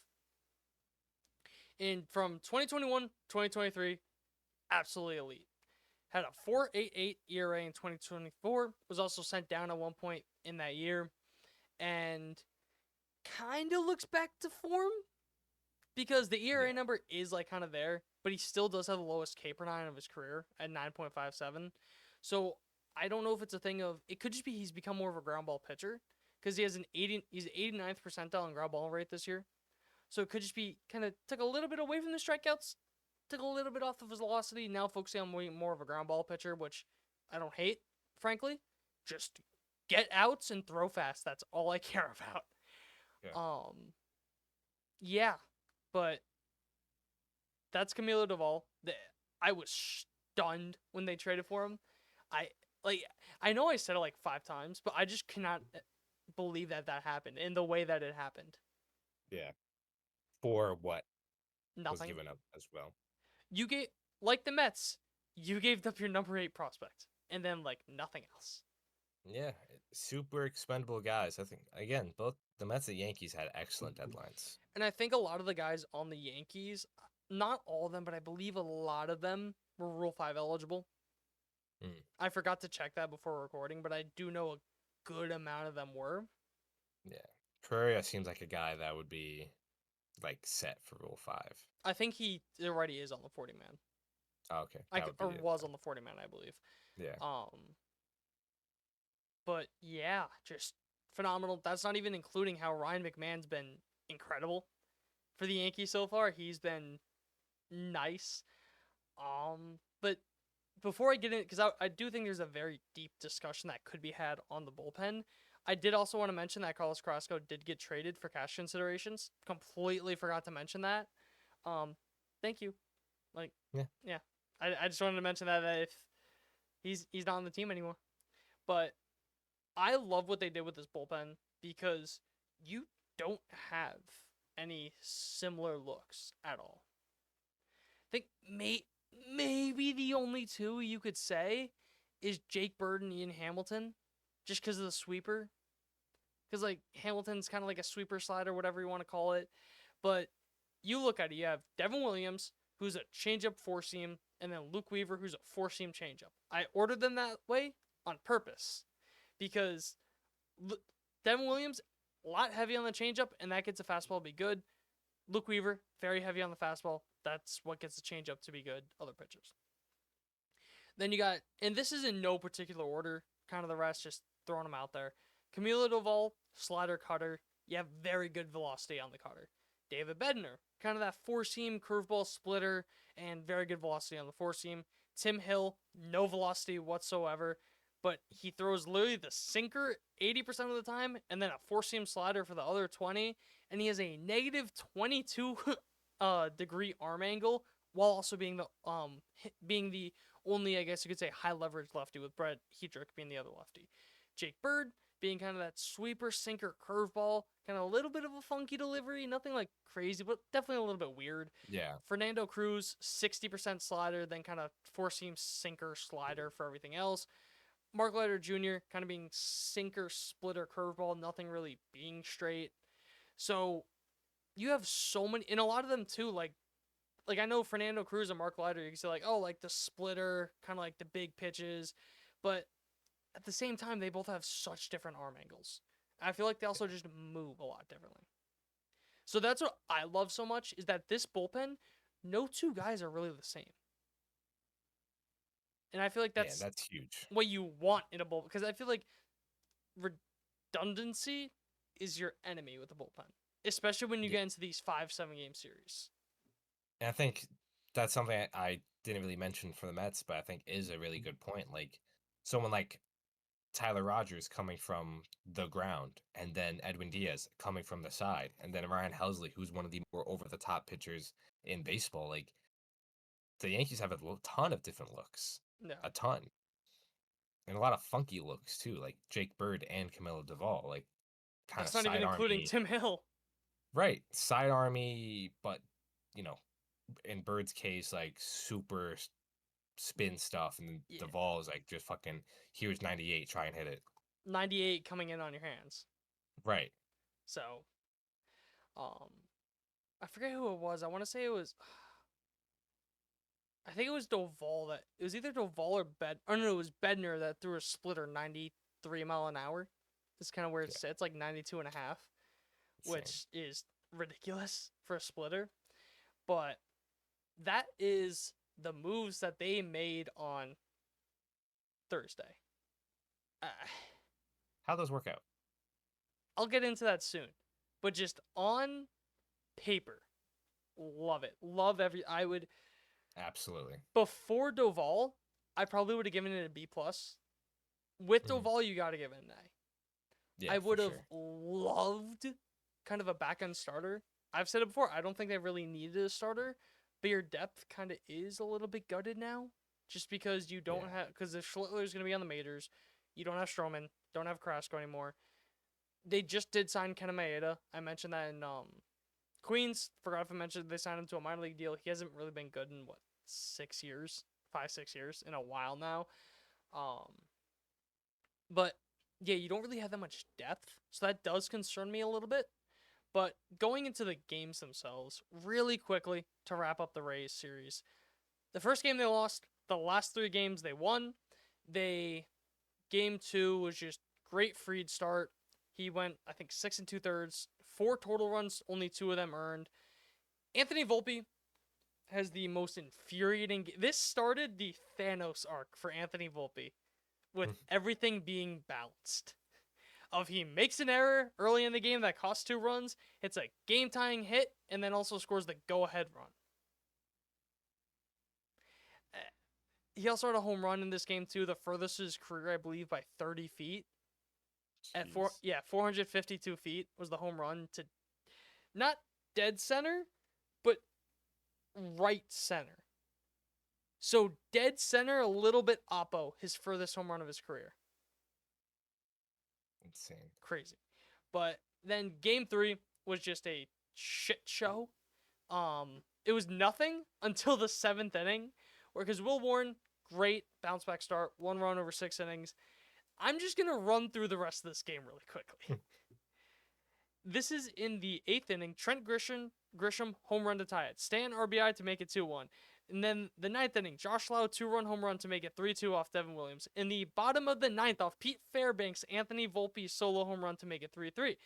And from 2021, 2023, absolutely elite. Had a 4.88 ERA in 2024. Was also sent down at one point in that year. And kind of looks back to form. Because the ERA number is like kind of there, but he still does have the lowest K per 9 of his career at 9.57. So I don't know if it's a thing of it could just be he's become more of a ground ball pitcher because he's 89th percentile in ground ball rate this year. So it could just be kind of took a little bit away from the strikeouts, took a little bit off of his velocity. Now focusing on being more of a ground ball pitcher, which I don't hate, frankly. Just get outs and throw fast. That's all I care about. Yeah. But that's Camilo Doval. I was stunned when they traded for him. I know I said it like 5 times, but I just cannot believe that happened in the way that it happened. Yeah. For what? Nothing. Was given up as well. You gave, like the Mets, you gave up your number 8 prospect, and then like nothing else. Yeah, super expendable guys. I think again, both the Mets and Yankees had excellent deadlines. And I think a lot of the guys on the Yankees, not all of them, but I believe a lot of them were Rule 5 eligible. I forgot to check that before recording, but I do know a good amount of them were. Yeah. Pereira seems like a guy that would be like set for Rule 5. I think he already is on the 40-man. Oh, okay. Or was on the 40-man, I believe. Yeah. But yeah, just phenomenal. That's not even including how Ryan McMahon's been incredible for the Yankees so far. He's been nice. But before I get in, because I do think there's a very deep discussion that could be had on the bullpen. I did also want to mention that Carlos Carrasco did get traded for cash considerations. Completely forgot to mention that. Thank you. Yeah. I just wanted to mention that if he's not on the team anymore. But I love what they did with this bullpen because you don't have any similar looks at all. think maybe the only two you could say is Jake Bird and Ian Hamilton, just because of the sweeper. Because like Hamilton's kind of like a sweeper slider, whatever you want to call it. But you look at it, you have Devin Williams, who's a changeup four seam, and then Luke Weaver, who's a four seam changeup. I ordered them that way on purpose because Devin Williams a lot heavy on the changeup, and that gets a fastball to be good. Luke Weaver very heavy on the fastball. That's what gets the changeup to be good. Other pitchers. Then you got, and this is in no particular order. Kind of the rest, just throwing them out there. Camilo Doval, slider cutter. You have very good velocity on the cutter. David Bednar, kind of that four-seam curveball splitter and very good velocity on the four-seam. Tim Hill, no velocity whatsoever, but he throws literally the sinker 80% of the time and then a four-seam slider for the other 20, and he has a negative 22 degree arm angle while also being the only, I guess you could say, high leverage lefty, with Brett Heatrick being the other lefty. Jake Bird being kind of that sweeper, sinker, curveball, kind of a little bit of a funky delivery, nothing like crazy, but definitely a little bit weird. Yeah. Fernando Cruz, 60% slider, then kind of four-seam sinker slider for everything else. Mark Leiter Jr. kind of being sinker, splitter, curveball, nothing really being straight. So you have so many, and a lot of them too, like I know Fernando Cruz and Mark Leiter, you can say like, oh, like the splitter, kind of like the big pitches, but at the same time, they both have such different arm angles. I feel like they also just move a lot differently. So that's what I love so much, is that this bullpen, no two guys are really the same. And I feel like that's huge. what you want in a bullpen, because I feel like redundancy is your enemy with the bullpen, especially when you get into these 5-7 game series. And I think that's something I didn't really mention for the Mets, but I think is a really good point. Like someone like Tyler Rogers coming from the ground, and then Edwin Diaz coming from the side, and then Ryan Helsley, who's one of the more over-the-top pitchers in baseball. Like, the Yankees have a ton of different looks. Yeah. A ton. And a lot of funky looks, too, like Jake Bird and Camilo Doval. Like, kind of That's not even including Tim Hill. Right. Side army, but, in Bird's case, like, super spin stuff, and Duvall is like, just fucking, here's 98, try and hit it. 98 coming in on your hands. Right. So, I forget who it was. I want to say it was, I think it was Doval it was either Doval or it was Bednar that threw a splitter 93 mile an hour. That's kind of where it sits, like 92 and a half, which is ridiculous for a splitter. But that is the moves that they made on Thursday. How'd those work out? I'll get into that soon. But just on paper, love it. I would... Absolutely. Before Doval, I probably would have given it a B+. With Doval, you got to give it an A. Yeah, I would have loved kind of a back-end starter. I've said it before, I don't think they really needed a starter, but your depth kind of is a little bit gutted now, just because you don't have, because if Schlittler's going to be on the majors, you don't have Stroman, don't have Carrasco anymore. They just did sign Kenta Maeda. I mentioned that in Queens. Forgot if I mentioned they signed him to a minor league deal. He hasn't really been good in 6 years, 5-6 years, in a while now. But yeah, you don't really have that much depth, so that does concern me a little bit. But going into the games themselves, really quickly to wrap up the Rays series, the first game they lost. The last 3 games they won. Game 2 was just great Fried start. He went, I think, 6 2/3, 4 total runs, only 2 of them earned. Anthony Volpe has the most infuriating... This started the Thanos arc for Anthony Volpe, with everything being balanced. He makes an error early in the game that costs 2 runs, hits a game-tying hit, and then also scores the go-ahead run. He also had a home run in this game, too, the furthest of his career, I believe, by 30 feet. At 452 feet was the home run to not dead center, but right center. So dead center, a little bit oppo, his furthest home run of his career. Insane. Crazy. But then game 3 was just a shit show. It was nothing until the 7th inning, because Will Warren, great bounce back start, 1 run over 6 innings. I'm just gonna run through the rest of this game really quickly. This is in the 8th inning. Trent Grisham home run to tie it. Stan RBI to make it 2-1. And then the 9th inning, Josh Lau 2-run home run to make it 3-2 off Devin Williams. In the bottom of the 9th, off Pete Fairbanks, Anthony Volpe solo home run to make it 3-3.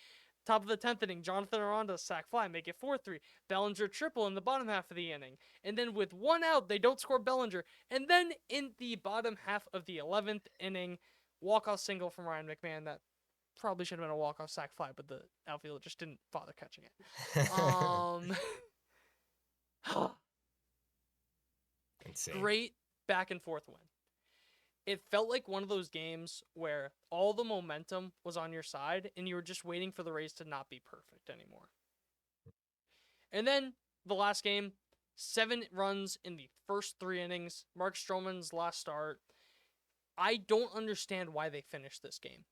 Top of the 10th inning, Jonathan Aranda sac fly, make it 4-3. Bellinger triple in the bottom half of the inning. And then with 1 out, they don't score Bellinger. And then in the bottom half of the 11th inning, walk-off single from Ryan McMahon that probably should have been a walk-off sac fly, but the outfielder just didn't bother catching it. Insane. Great back and forth win. It felt like one of those games where all the momentum was on your side and you were just waiting for the Rays to not be perfect anymore. And then the last game, 7 runs in the first 3 innings. Mark Stroman's last start. I don't understand why they finished this game.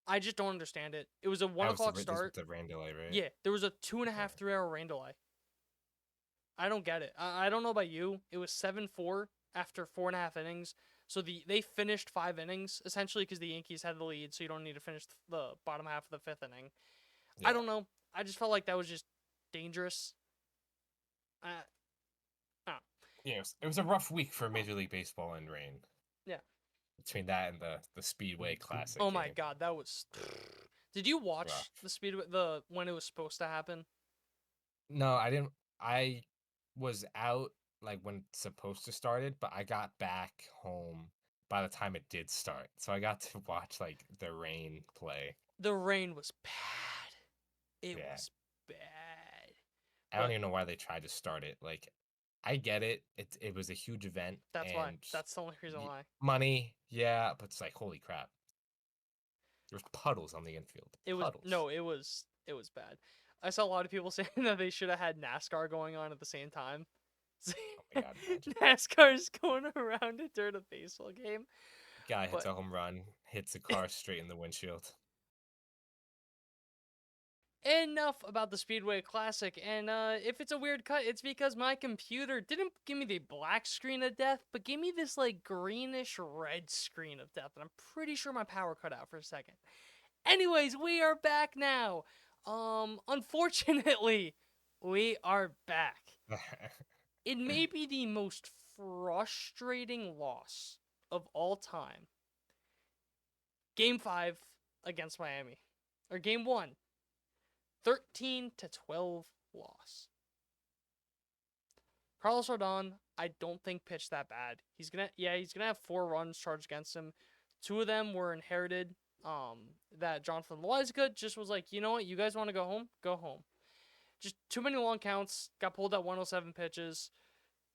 I just don't understand it. It was a 1 o'clock start. The rain delay, right? Yeah, there was a 2.5, 3 hour rain delay. I don't get it. I don't know about you. It was 7-4 after 4.5 innings. So they finished 5 innings, essentially, because the Yankees had the lead, so you don't need to finish the bottom half of the 5th inning. Yeah. I don't know. I just felt like that was just dangerous. Yeah, it was a rough week for Major League Baseball and rain. Yeah. Between that and the Speedway Classic. Oh my God, that was. Did you watch rough. the Speedway when it was supposed to happen? No, I didn't. I was out like when it's supposed to started, but I got back home by the time it did start, so I got to watch like the rain play. The rain was bad. It was bad. I don't even know why they tried to start it. Like, I get it. It was a huge event. That's why. That's the only reason why. Money, yeah, but it's like, holy crap. There was puddles on the infield. It was bad. I saw a lot of people saying that they should have had NASCAR going on at the same time. Oh my God, NASCAR's going around it during a baseball game. Guy hits a home run, hits a car straight in the windshield. Enough about the Speedway Classic, and if it's a weird cut, it's because my computer didn't give me the black screen of death, but gave me this like greenish red screen of death, and I'm pretty sure my power cut out for a second. Anyways, we are back now. Unfortunately, we are back. It may be the most frustrating loss of all time. Game 5 against Miami, or Game 1. 13-12 loss. Carlos Rodon, I don't think pitched that bad. He's gonna have 4 runs charged against him. 2 of them were inherited. That Jonathan Loaiza just was like, you know what, you guys want to go home? Go home. Just too many long counts. Got pulled at 107 pitches.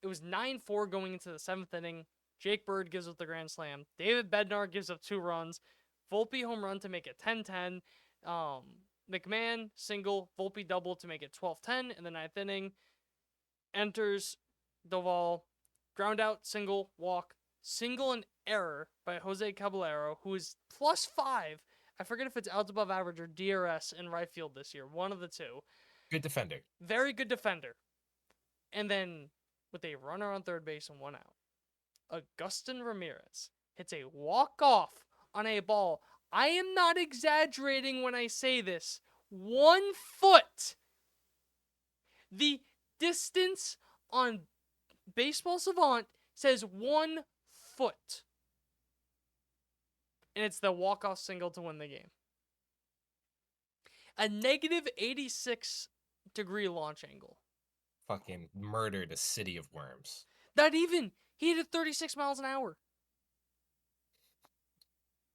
It was 9-4 going into the 7th inning. Jake Bird gives up the grand slam. David Bednar gives up 2 runs. Volpe home run to make it 10-10. McMahon single, Volpe double to make it 12-10 in the 9th inning. Enters Doval, ground out, single, walk, single and error by Jose Caballero, who is +5. I forget if it's outs above average or DRS in right field this year. One of the two. Good defender. Very good defender. And then with a runner on third base and 1 out, Agustin Ramirez hits a walk-off on a ball. I am not exaggerating when I say this. 1 foot. The distance on Baseball Savant says 1 foot. And it's the walk-off single to win the game. A negative 86-degree launch angle. Fucking murdered a city of worms. Not even. He hit it 36 miles an hour.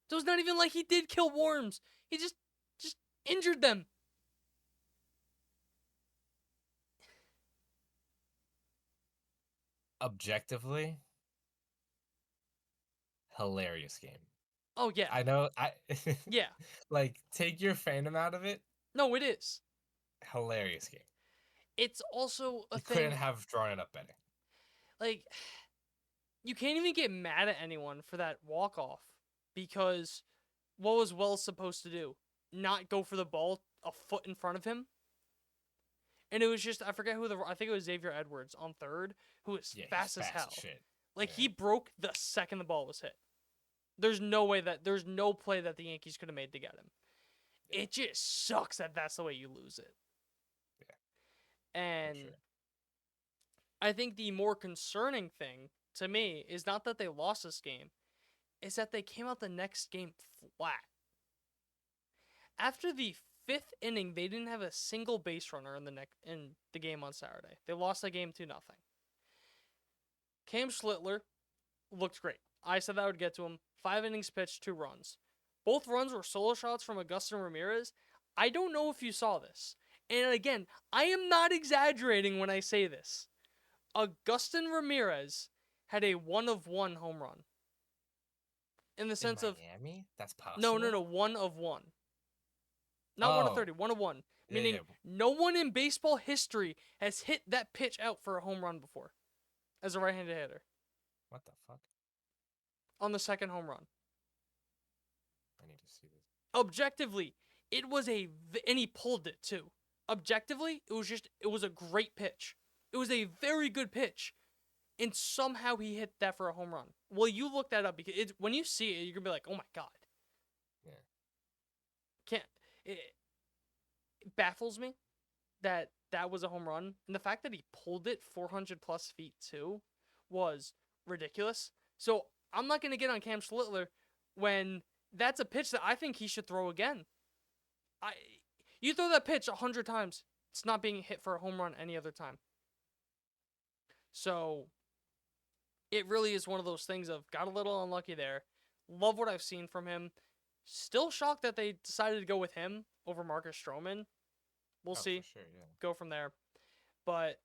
So it's not even like he did kill worms. He just injured them. Objectively, hilarious game. Oh, yeah. I know. Yeah. Like, take your fandom out of it. No, it is. Hilarious game. It's also a thing. Couldn't have drawn it up better. Like, you can't even get mad at anyone for that walk-off because what was Wells supposed to do? Not go for the ball a foot in front of him? And it was just, I forget I think it was Xavier Edwards on third, who was Yeah, fast he's as fast hell. as shit. Like, Yeah. he broke the second the ball was hit. There's no play that the Yankees could have made to get him. Yeah. It just sucks that that's the way you lose it. Yeah. And For sure. I think the more concerning thing to me is not that they lost this game, is that they came out the next game flat. After the 5th inning, they didn't have a single base runner in the game on Saturday. They lost the game 2-0. Cam Schlittler looked great. I said that would get to him. 5 innings pitched, 2 runs. Both runs were solo shots from Augustin Ramirez. I don't know if you saw this. And again, I am not exaggerating when I say this. Augustin Ramirez had a 1-of-1 home run. In the sense of Miami? That's possible. no, 1-of-1. Not 1 of 30, 1-of-1. Meaning no one in baseball history has hit that pitch out for a home run before as a right-handed hitter. What the fuck? On the second home run. I need to see this. Objectively, it was and he pulled it too. Objectively, it was a great pitch. It was a very good pitch. And somehow he hit that for a home run. Well, you look that up because when you see it, you're going to be like, oh my God. Yeah. It baffles me that was a home run. And the fact that he pulled it 400 plus feet too was ridiculous. So I'm not going to get on Cam Schlittler when that's a pitch that I think he should throw again. You throw that pitch 100 times, it's not being hit for a home run any other time. So it really is one of those things of got a little unlucky there. Love what I've seen from him. Still shocked that they decided to go with him over Marcus Stroman. We'll see. For sure, yeah. Go from there. But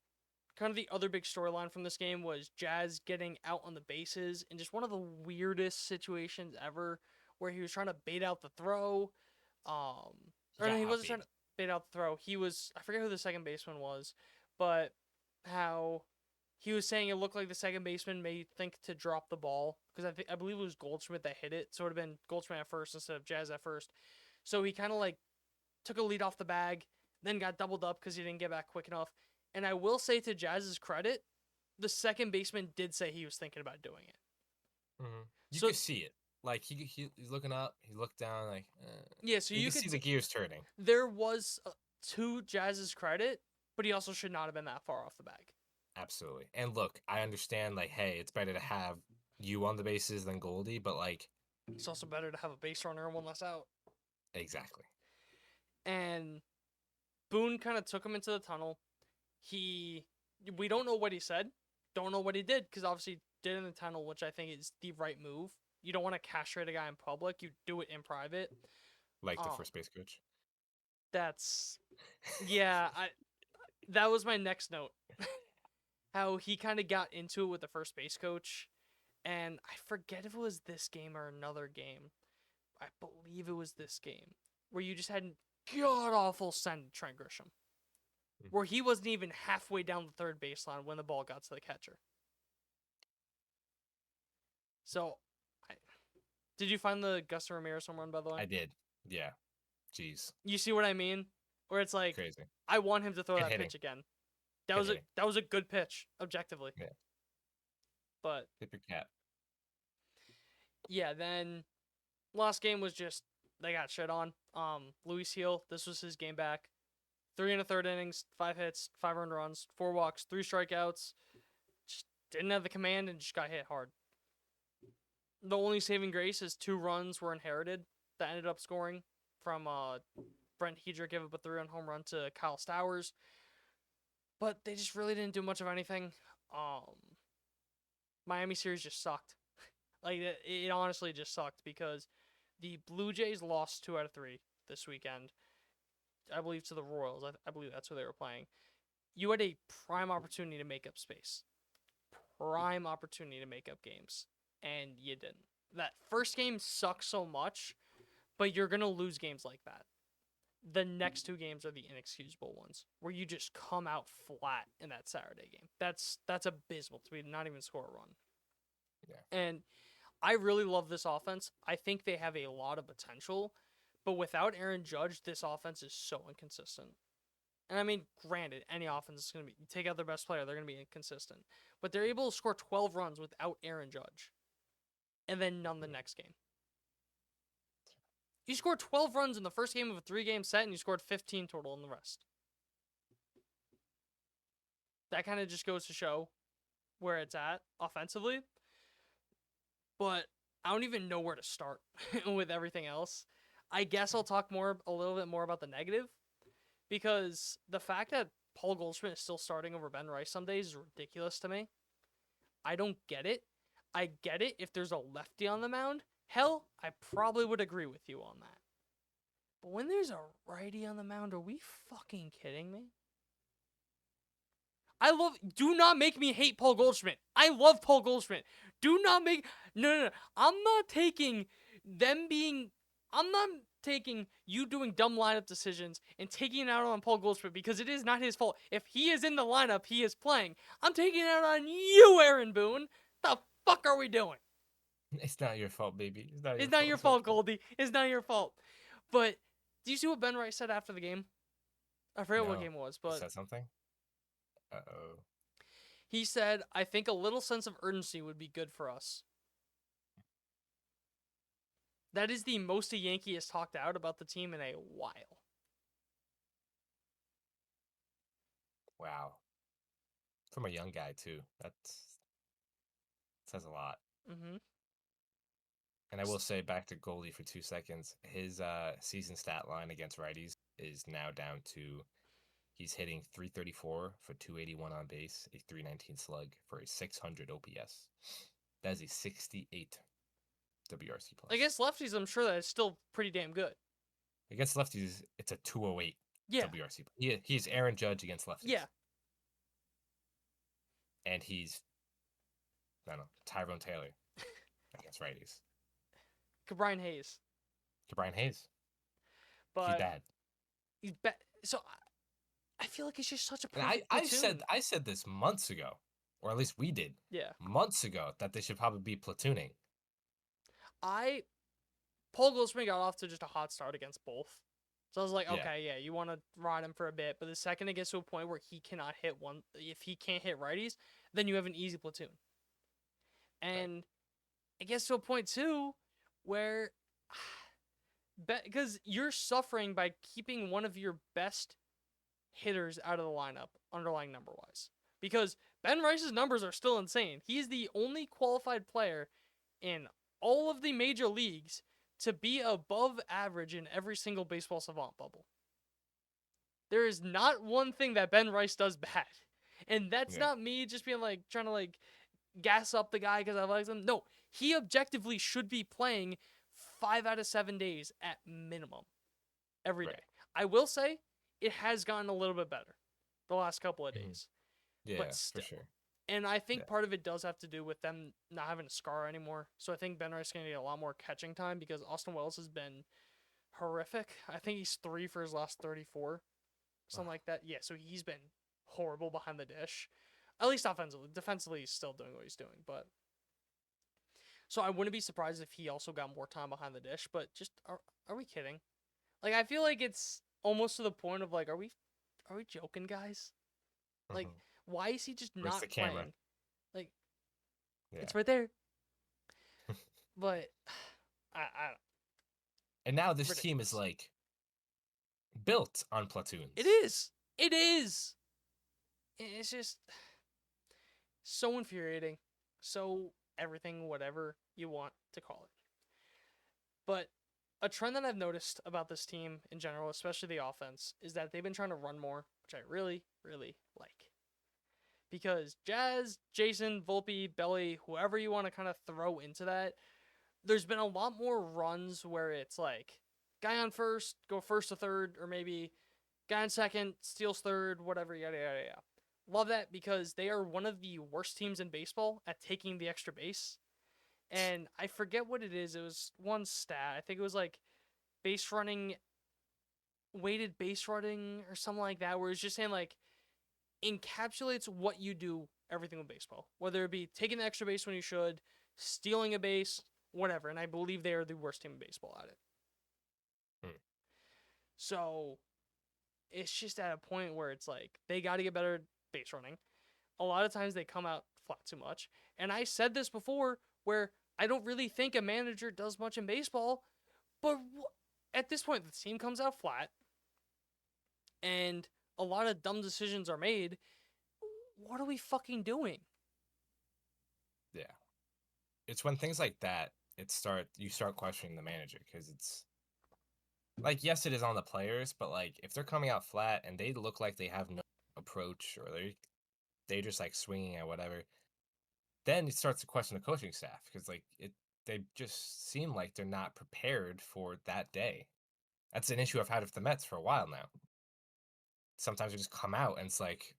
kind of the other big storyline from this game was Jazz getting out on the bases in just one of the weirdest situations ever where he was trying to bait out the throw. He wasn't trying to bait out the throw. He was, I forget who the second baseman was, but how he was saying it looked like the second baseman may think to drop the ball because I believe it was Goldschmidt that hit it. So it would have been Goldschmidt at first instead of Jazz at first. So he kind of like took a lead off the bag, then got doubled up because he didn't get back quick enough. And I will say to Jazz's credit, the second baseman did say he was thinking about doing it. Mm-hmm. You could see it. Like, he's looking up, he looked down, like... yeah, so you could see the gears turning. There was, to Jazz's credit, but he also should not have been that far off the bag. Absolutely. And look, I understand, like, hey, it's better to have you on the bases than Goldie, but, like... It's also better to have a base runner and one less out. Exactly. And Boone kind of took him into the tunnel. We don't know what he said, don't know what he did, because obviously he did it in the tunnel, which I think is the right move. You don't want to castrate a guy in public. You do it in private. Like the first base coach. That's... Yeah, that was my next note. How he kind of got into it with the first base coach. And I forget if it was this game or another game. I believe it was this game. Where you just had god-awful send to Trent Grisham. Where he wasn't even halfway down the third baseline when the ball got to the catcher. So... Did you find the Gus Ramirez home run, by the way? I did. Yeah. Jeez. You see what I mean? Where it's like, crazy. I want him to throw that pitch again. That was a good pitch, objectively. Yeah. But tip your cap. Yeah, then last game was just they got shit on. Luis Heel, this was his game back. 3 1/3 innings, 5 hits, 5 earned runs, 4 walks, 3 strikeouts. Just didn't have the command and just got hit hard. The only saving grace is 2 runs were inherited that ended up scoring from Brent Hedrick gave up a 3-run home run to Kyle Stowers. But they just really didn't do much of anything. Miami series just sucked. Like, it honestly just sucked because the Blue Jays lost 2 out of 3 this weekend. I believe to the Royals. I believe that's who they were playing. You had a prime opportunity to make up space. Prime opportunity to make up games. And you didn't. That first game sucks so much, but you're going to lose games like that. The next 2 games are the inexcusable ones, where you just come out flat in that Saturday game. That's abysmal to not even score a run. Yeah. And I really love this offense. I think they have a lot of potential, but without Aaron Judge, this offense is so inconsistent. And I mean, granted, any offense is going to be, you take out their best player, they're going to be inconsistent. But they're able to score 12 runs without Aaron Judge. And then none the next game. You scored 12 runs in the first game of a 3-game set, and you scored 15 total in the rest. That kind of just goes to show where it's at offensively. But I don't even know where to start with everything else. I guess I'll talk a little bit more about the negative. Because the fact that Paul Goldschmidt is still starting over Ben Rice some days is ridiculous to me. I don't get it. I get it if there's a lefty on the mound. Hell, I probably would agree with you on that. But when there's a righty on the mound, are we fucking kidding me? Do not make me hate Paul Goldschmidt. I love Paul Goldschmidt. No. I'm not taking you doing dumb lineup decisions and taking it out on Paul Goldschmidt because it is not his fault. If he is in the lineup, he is playing. I'm taking it out on you, Aaron Boone. The fuck are we doing? It's not your fault, baby. It's not your fault, Goldie. It's not your fault. But do you see what Ben Rice said after the game? I forget what game it was, but said something. Uh-oh. He said, "I think a little sense of urgency would be good for us." That is the most a Yankee has talked out about the team in a while. Wow. From a young guy, too. That says a lot. Mm-hmm. And I will say, back to Goldie for 2 seconds, his season stat line against righties is now down to he's hitting .334 for .281 on base, a .319 slug for a .600 OPS. That is a 68 WRC plus. Against lefties, I'm sure that is still pretty damn good. Against lefties, it's a 208 Yeah. WRC. He's Aaron Judge against lefties. Yeah. And he's, I don't know, Tyrone Taylor against righties. Brian Hayes. Brian Hayes. But he's bad. He's bad. So I feel like it's just such a perfect I said this months ago, or at least we did. Yeah. Months ago that they should probably be platooning. Paul Goldschmidt got off to just a hot start against both. So I was like, Yeah. okay, yeah, you want to ride him for a bit, but the second it gets to a point where he cannot hit one, if he can't hit righties, then you have an easy platoon. And it gets to a point too where, because you're suffering by keeping one of your best hitters out of the lineup, underlying number wise, because Ben Rice's numbers are still insane. He's the only qualified player in all of the major leagues to be above average in every single Baseball Savant bubble. There is not one thing that Ben Rice does bad. And that's not me just being like, trying to like gas up the guy because I like him. No, he objectively should be playing 5 out of 7 days at minimum every day. I will say it has gotten a little bit better the last couple of days. Yeah, but still. for sure. And I think part of it does have to do with them not having a scar anymore. So I think Ben Rice is going to get a lot more catching time because Austin Wells has been horrific. I think he's 3 for his last 34. Something like that. Yeah, so he's been horrible behind the dish. At least offensively. Defensively, he's still doing what he's doing. But so I wouldn't be surprised if he also got more time behind the dish. But just, are we kidding? Like, I feel like it's almost to the point of, like, are we joking, guys? Like, why is he just not playing? Like, it's right there. But I don't. And now this team is like built on platoons. It is. It is. It's just so infuriating. So everything, whatever you want to call it. But a trend that I've noticed about this team in general, especially the offense, is that they've been trying to run more, which I really, really like. Because Jazz, Jason, Volpe, Belly, whoever you want to kind of throw into that, there's been a lot more runs where it's like, guy on first, go first to third, or maybe guy on second, steals third, whatever, yada, yada, yada. Love that because they are one of the worst teams in baseball at taking the extra base. And I forget what it is. It was one stat. I think it was like base running, weighted base running or something like that, where it's just saying like, encapsulates what you do everything with baseball, whether it be taking the extra base when you should, stealing a base, whatever. And I believe they are the worst team in baseball at it. So it's just at a point where it's like they got to get better at base running. A lot of times they come out flat too much. And I said this before where I don't really think a manager does much in baseball, but at this point the team comes out flat and a lot of dumb decisions are made. What are we fucking doing? Yeah. It's when things like that, you start questioning the manager, because it's like, yes, it is on the players, but like if they're coming out flat and they look like they have no approach, or they just like swinging at whatever, then it starts to question the coaching staff, because like they just seem like they're not prepared for that day. That's an issue I've had with the Mets for a while now. Sometimes they just come out and it's like,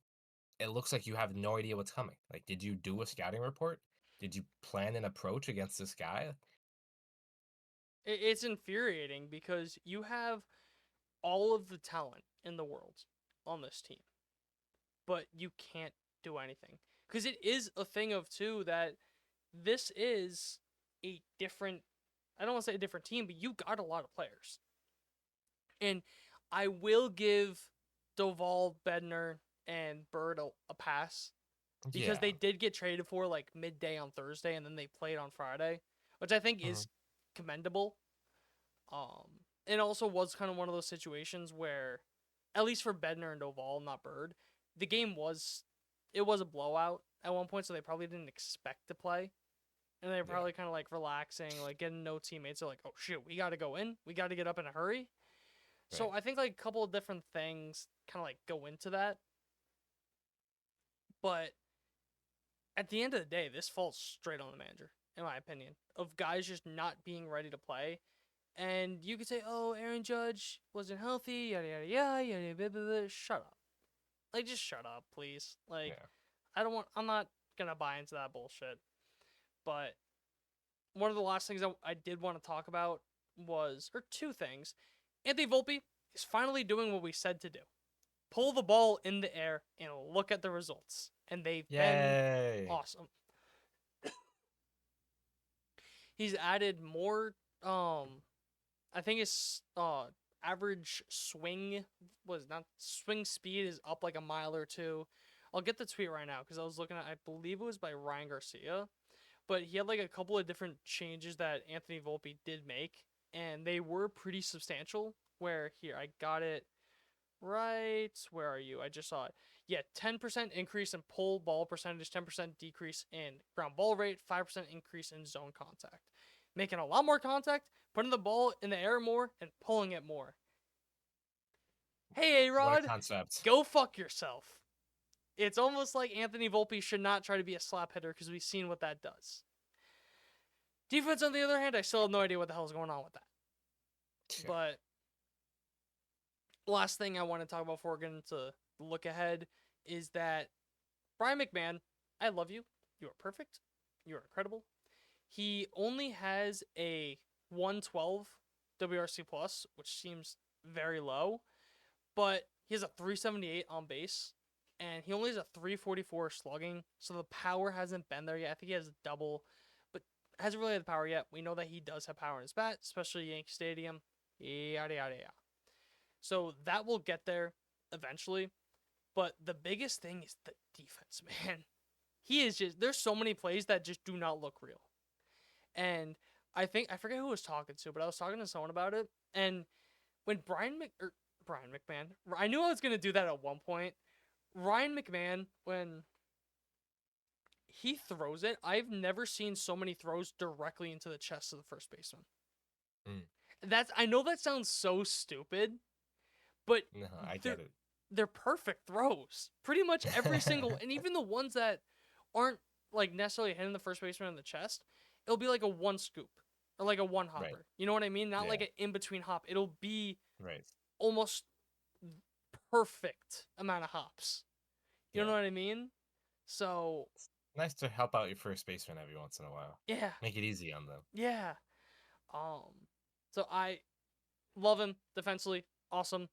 it looks like you have no idea what's coming. Like, did you do a scouting report? Did you plan an approach against this guy? It's infuriating because you have all of the talent in the world on this team, but you can't do anything. Because it is a thing of, too, that this is a different, I don't want to say a different team, but you got a lot of players. And I will give Doval, Bednar, and Bird a pass because Yeah. they did get traded for like midday on Thursday and then they played on Friday, which I think is commendable. It also was kind of one of those situations where, at least for Bednar and Doval, not Bird, the game was a blowout at one point, so they probably didn't expect to play. And they're probably kind of like relaxing, like getting no teammates. They're like, oh shit, we got to go in. We got to get up in a hurry. So Right. I think like a couple of different things kind of like go into that. But at the end of the day, this falls straight on the manager, in my opinion, of guys just not being ready to play. And you could say, oh, Aaron Judge wasn't healthy, yada, yada, yada, yada, blah, blah, blah. Shut up. Like, just shut up, please. Like, Yeah. I'm not going to buy into that bullshit. But one of the last things I did want to talk about was, or two things. Anthony Volpe is finally doing what we said to do. Pull the ball in the air and look at the results. And they've been Yay. awesome. He's added more, I think his average swing swing speed is up like a mile or two. I'll get the tweet right now because I was looking at, I believe it was by Ryan Garcia, but he had like a couple of different changes that Anthony Volpe did make, and they were pretty substantial. Where here, I got it right. Where are you? I just saw it. Yeah, 10% increase in pull ball percentage, 10% decrease in ground ball rate, 5% increase in zone contact. Making a lot more contact, putting the ball in the air more, and pulling it more. Hey, What a A-Rod, concept. go fuck yourself. It's almost like Anthony Volpe should not try to be a slap hitter because we've seen what that does. Defense, on the other hand, I still have no idea what the hell is going on with that. But last thing I want to talk about before getting to look ahead is that Brian McMahon, I love you. You are perfect. You are incredible. He only has a 112 WRC plus, which seems very low, but he has a 378 on base, and he only has a 344 slugging, so the power hasn't been there yet. I think he has a double, but hasn't really had the power yet. We know that he does have power in his bat, especially Yankee Stadium. Yada, yada, yada. So that will get there eventually, but the biggest thing is the defense, man. He is just, there's so many plays that just do not look real. And I forget who I was talking to, but I was talking to someone about it. And when Brian McMahon, I knew I was going to do that at one point. Ryan McMahon, when he throws it, I've never seen so many throws directly into the chest of the first baseman. I know that sounds so stupid, but No, I get it. They're perfect throws. Pretty much every single, and even the ones that aren't like necessarily hitting the first baseman in the chest, it'll be like a one scoop or like a one hopper. Right. You know what I mean? Not like an in between hop. It'll be Right. almost perfect amount of hops. You know what I mean? So nice to help out your first baseman every once in a while. yeah, Make it easy on them. yeah. So I love him defensively. Awesome.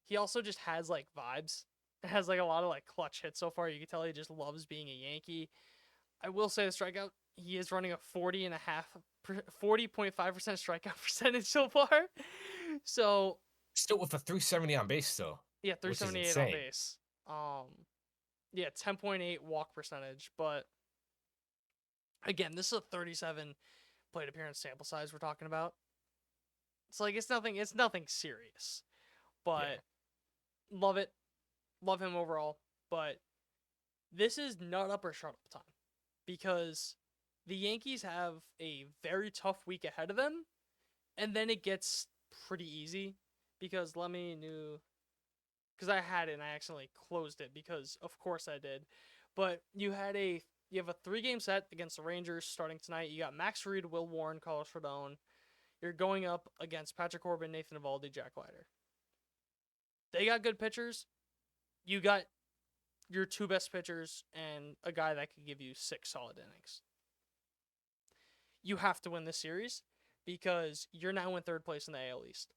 He also just has like vibes. Has like a lot of like clutch hits so far. You can tell he just loves being a Yankee. I will say the strikeout, he is running a 40.5% strikeout percentage so far. So Still with a 370 on base still. Yeah, Which is 378 on insane. base. Yeah, 10.8 walk percentage, but again, this is a 37 plate appearance sample size we're talking about. It's like it's nothing serious. But love it. Love him overall, but this is nut up or shut up time because the Yankees have a very tough week ahead of them, and then it gets pretty easy because because I had it and I accidentally closed it because of course I did. But you have a 3-game set against the Rangers starting tonight. You got Max Fried, Will Warren, Carlos Rodon. You're going up against Patrick Corbin, Nathan Eovaldi, Jack Leiter. They got good pitchers. You got your 2 best pitchers and a guy that could give you 6 solid innings. You have to win this series because you're now in 3rd place in the AL East.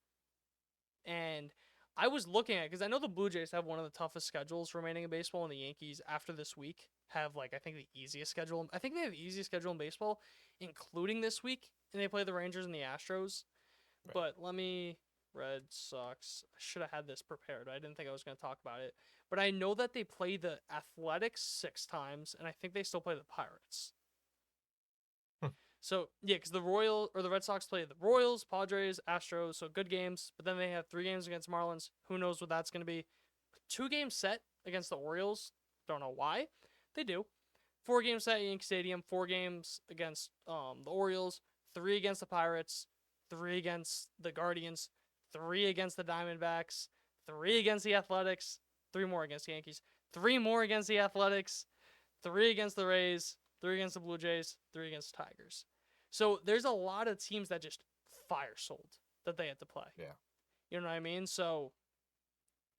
And I was looking at, because I know the Blue Jays have one of the toughest schedules remaining in baseball, and the Yankees, after this week, have, I think the easiest schedule. I think they have the easiest schedule in baseball, including this week, and they play the Rangers and the Astros. Right. But Red Sox, I should have had this prepared. I didn't think I was going to talk about it. But I know that they play the Athletics 6 times, and I think they still play the Pirates. So, yeah, because the Red Sox play the Royals, Padres, Astros, so good games. But then they have 3 games against Marlins. Who knows what that's going to be? 2-game set against the Orioles. Don't know why. They do. 4-game set at Yankee Stadium. 4 games against the Orioles. 3 against the Pirates. 3 against the Guardians. 3 against the Diamondbacks. 3 against the Athletics. 3 more against the Yankees. 3 more against the Athletics. 3 against the Rays. 3 against the Blue Jays. 3 against the Tigers. So there's a lot of teams that just fire sold that they had to play. Yeah. You know what I mean? So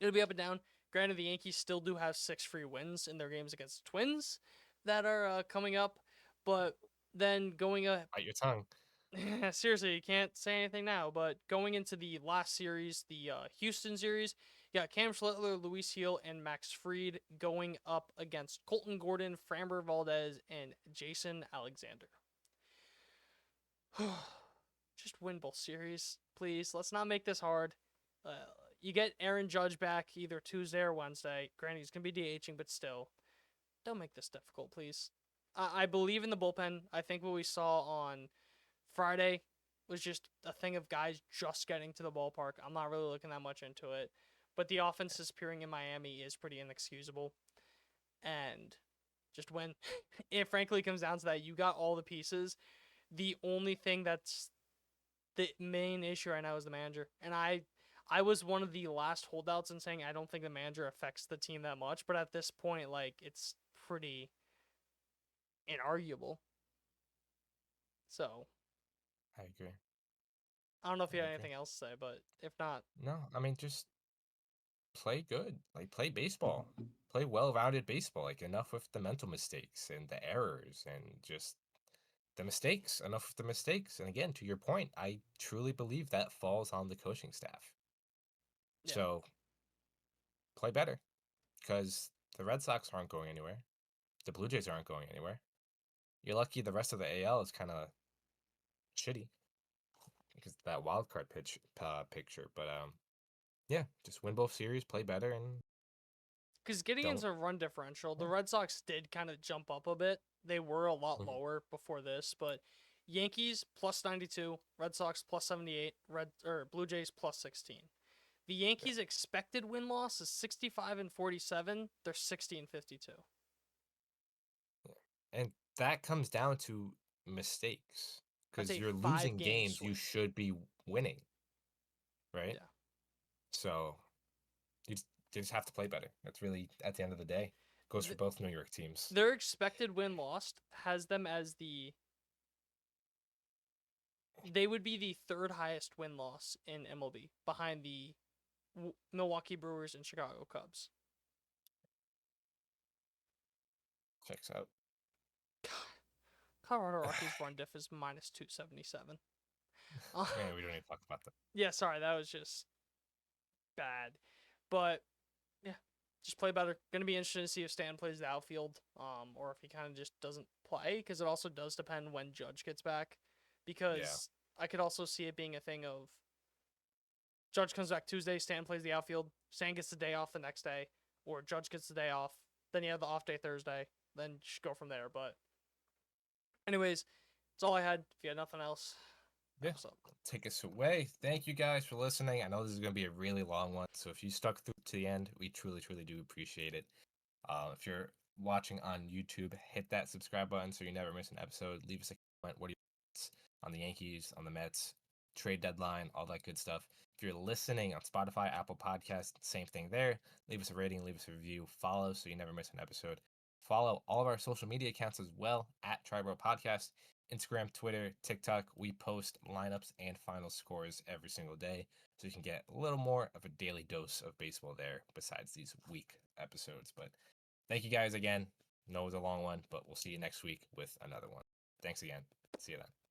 it'll be up and down. Granted, the Yankees still do have 6 free wins in their games against the Twins that are coming up. But then going Bite your tongue. seriously, you can't say anything now. But going into the last series, the Houston series, you got Cam Schlittler, Luis Heel, and Max Fried going up against Colton Gordon, Framber Valdez, and Jason Alexander. Just win both series, please. Let's not make this hard. You get Aaron Judge back either Tuesday or Wednesday. Granted, he's going to be DHing, but still. Don't make this difficult, please. I believe in the bullpen. I think what we saw on Friday was just a thing of guys just getting to the ballpark. I'm not really looking that much into it. But the offense disappearing in Miami is pretty inexcusable. And just when it frankly comes down to that, you got all the pieces. The only thing that's the main issue right now is the manager. And I was one of the last holdouts in saying I don't think the manager affects the team that much. But at this point, it's pretty inarguable. So I agree. I don't know if you I have agree. anything else to say, but if not, No, I mean, just play good. Play baseball. Play well-rounded baseball. Enough with the mental mistakes and the errors and just the mistakes. Enough with the mistakes. And again, to your point, I truly believe that falls on the coaching staff. Yeah. So play better because the Red Sox aren't going anywhere. The Blue Jays aren't going anywhere. You're lucky the rest of the AL is kind of shitty because of that wild card picture. But yeah, just win both series, play better, and because getting into run differential, the Yeah. Red Sox did kind of jump up a bit. They were a lot Mhm. lower before this, but Yankees plus 92, Red Sox plus 78, Blue Jays plus 16. The Yankees' expected win loss is 65-47. They're 60-52. and that comes down to mistakes That's because a you're losing 5-game games you swing. should be winning, right? Yeah. So you just have to play better. That's really at the end of the day goes for both New York teams. Their expected win loss has them as they would be the 3rd highest win loss in MLB behind the Milwaukee Brewers and Chicago Cubs. Checks out. Colorado Rockies run diff is minus 277. Man, we don't need to talk about that. Yeah, sorry, that was just bad. But yeah, just play better. Gonna be interesting to see if Stan plays the outfield, or if he kind of just doesn't play, because it also does depend when Judge gets back. Because I could also see it being a thing of Judge comes back Tuesday, Stanton plays the outfield, Stan gets the day off the next day, or Judge gets the day off, then you have the off day Thursday, then you should go from there. But anyways, that's all I had. If you had nothing else, Yeah. what's up? Take us away. Thank you guys for listening. I know this is going to be a really long one, so if you stuck through to the end, we truly, truly do appreciate it. If you're watching on YouTube, hit that subscribe button so you never miss an episode. Leave us a comment. What do you think on the Yankees, on the Mets, trade deadline, all that good stuff. If you're listening on Spotify, Apple Podcast, same thing there. Leave us a rating, leave us a review, follow so you never miss an episode. Follow all of our social media accounts as well at Triboro Podcast. Instagram, Twitter, TikTok, we post lineups and final scores every single day, so you can get a little more of a daily dose of baseball there besides these week episodes. But thank you guys again. I know it was a long one, but we'll see you next week with another one. Thanks again. See you then.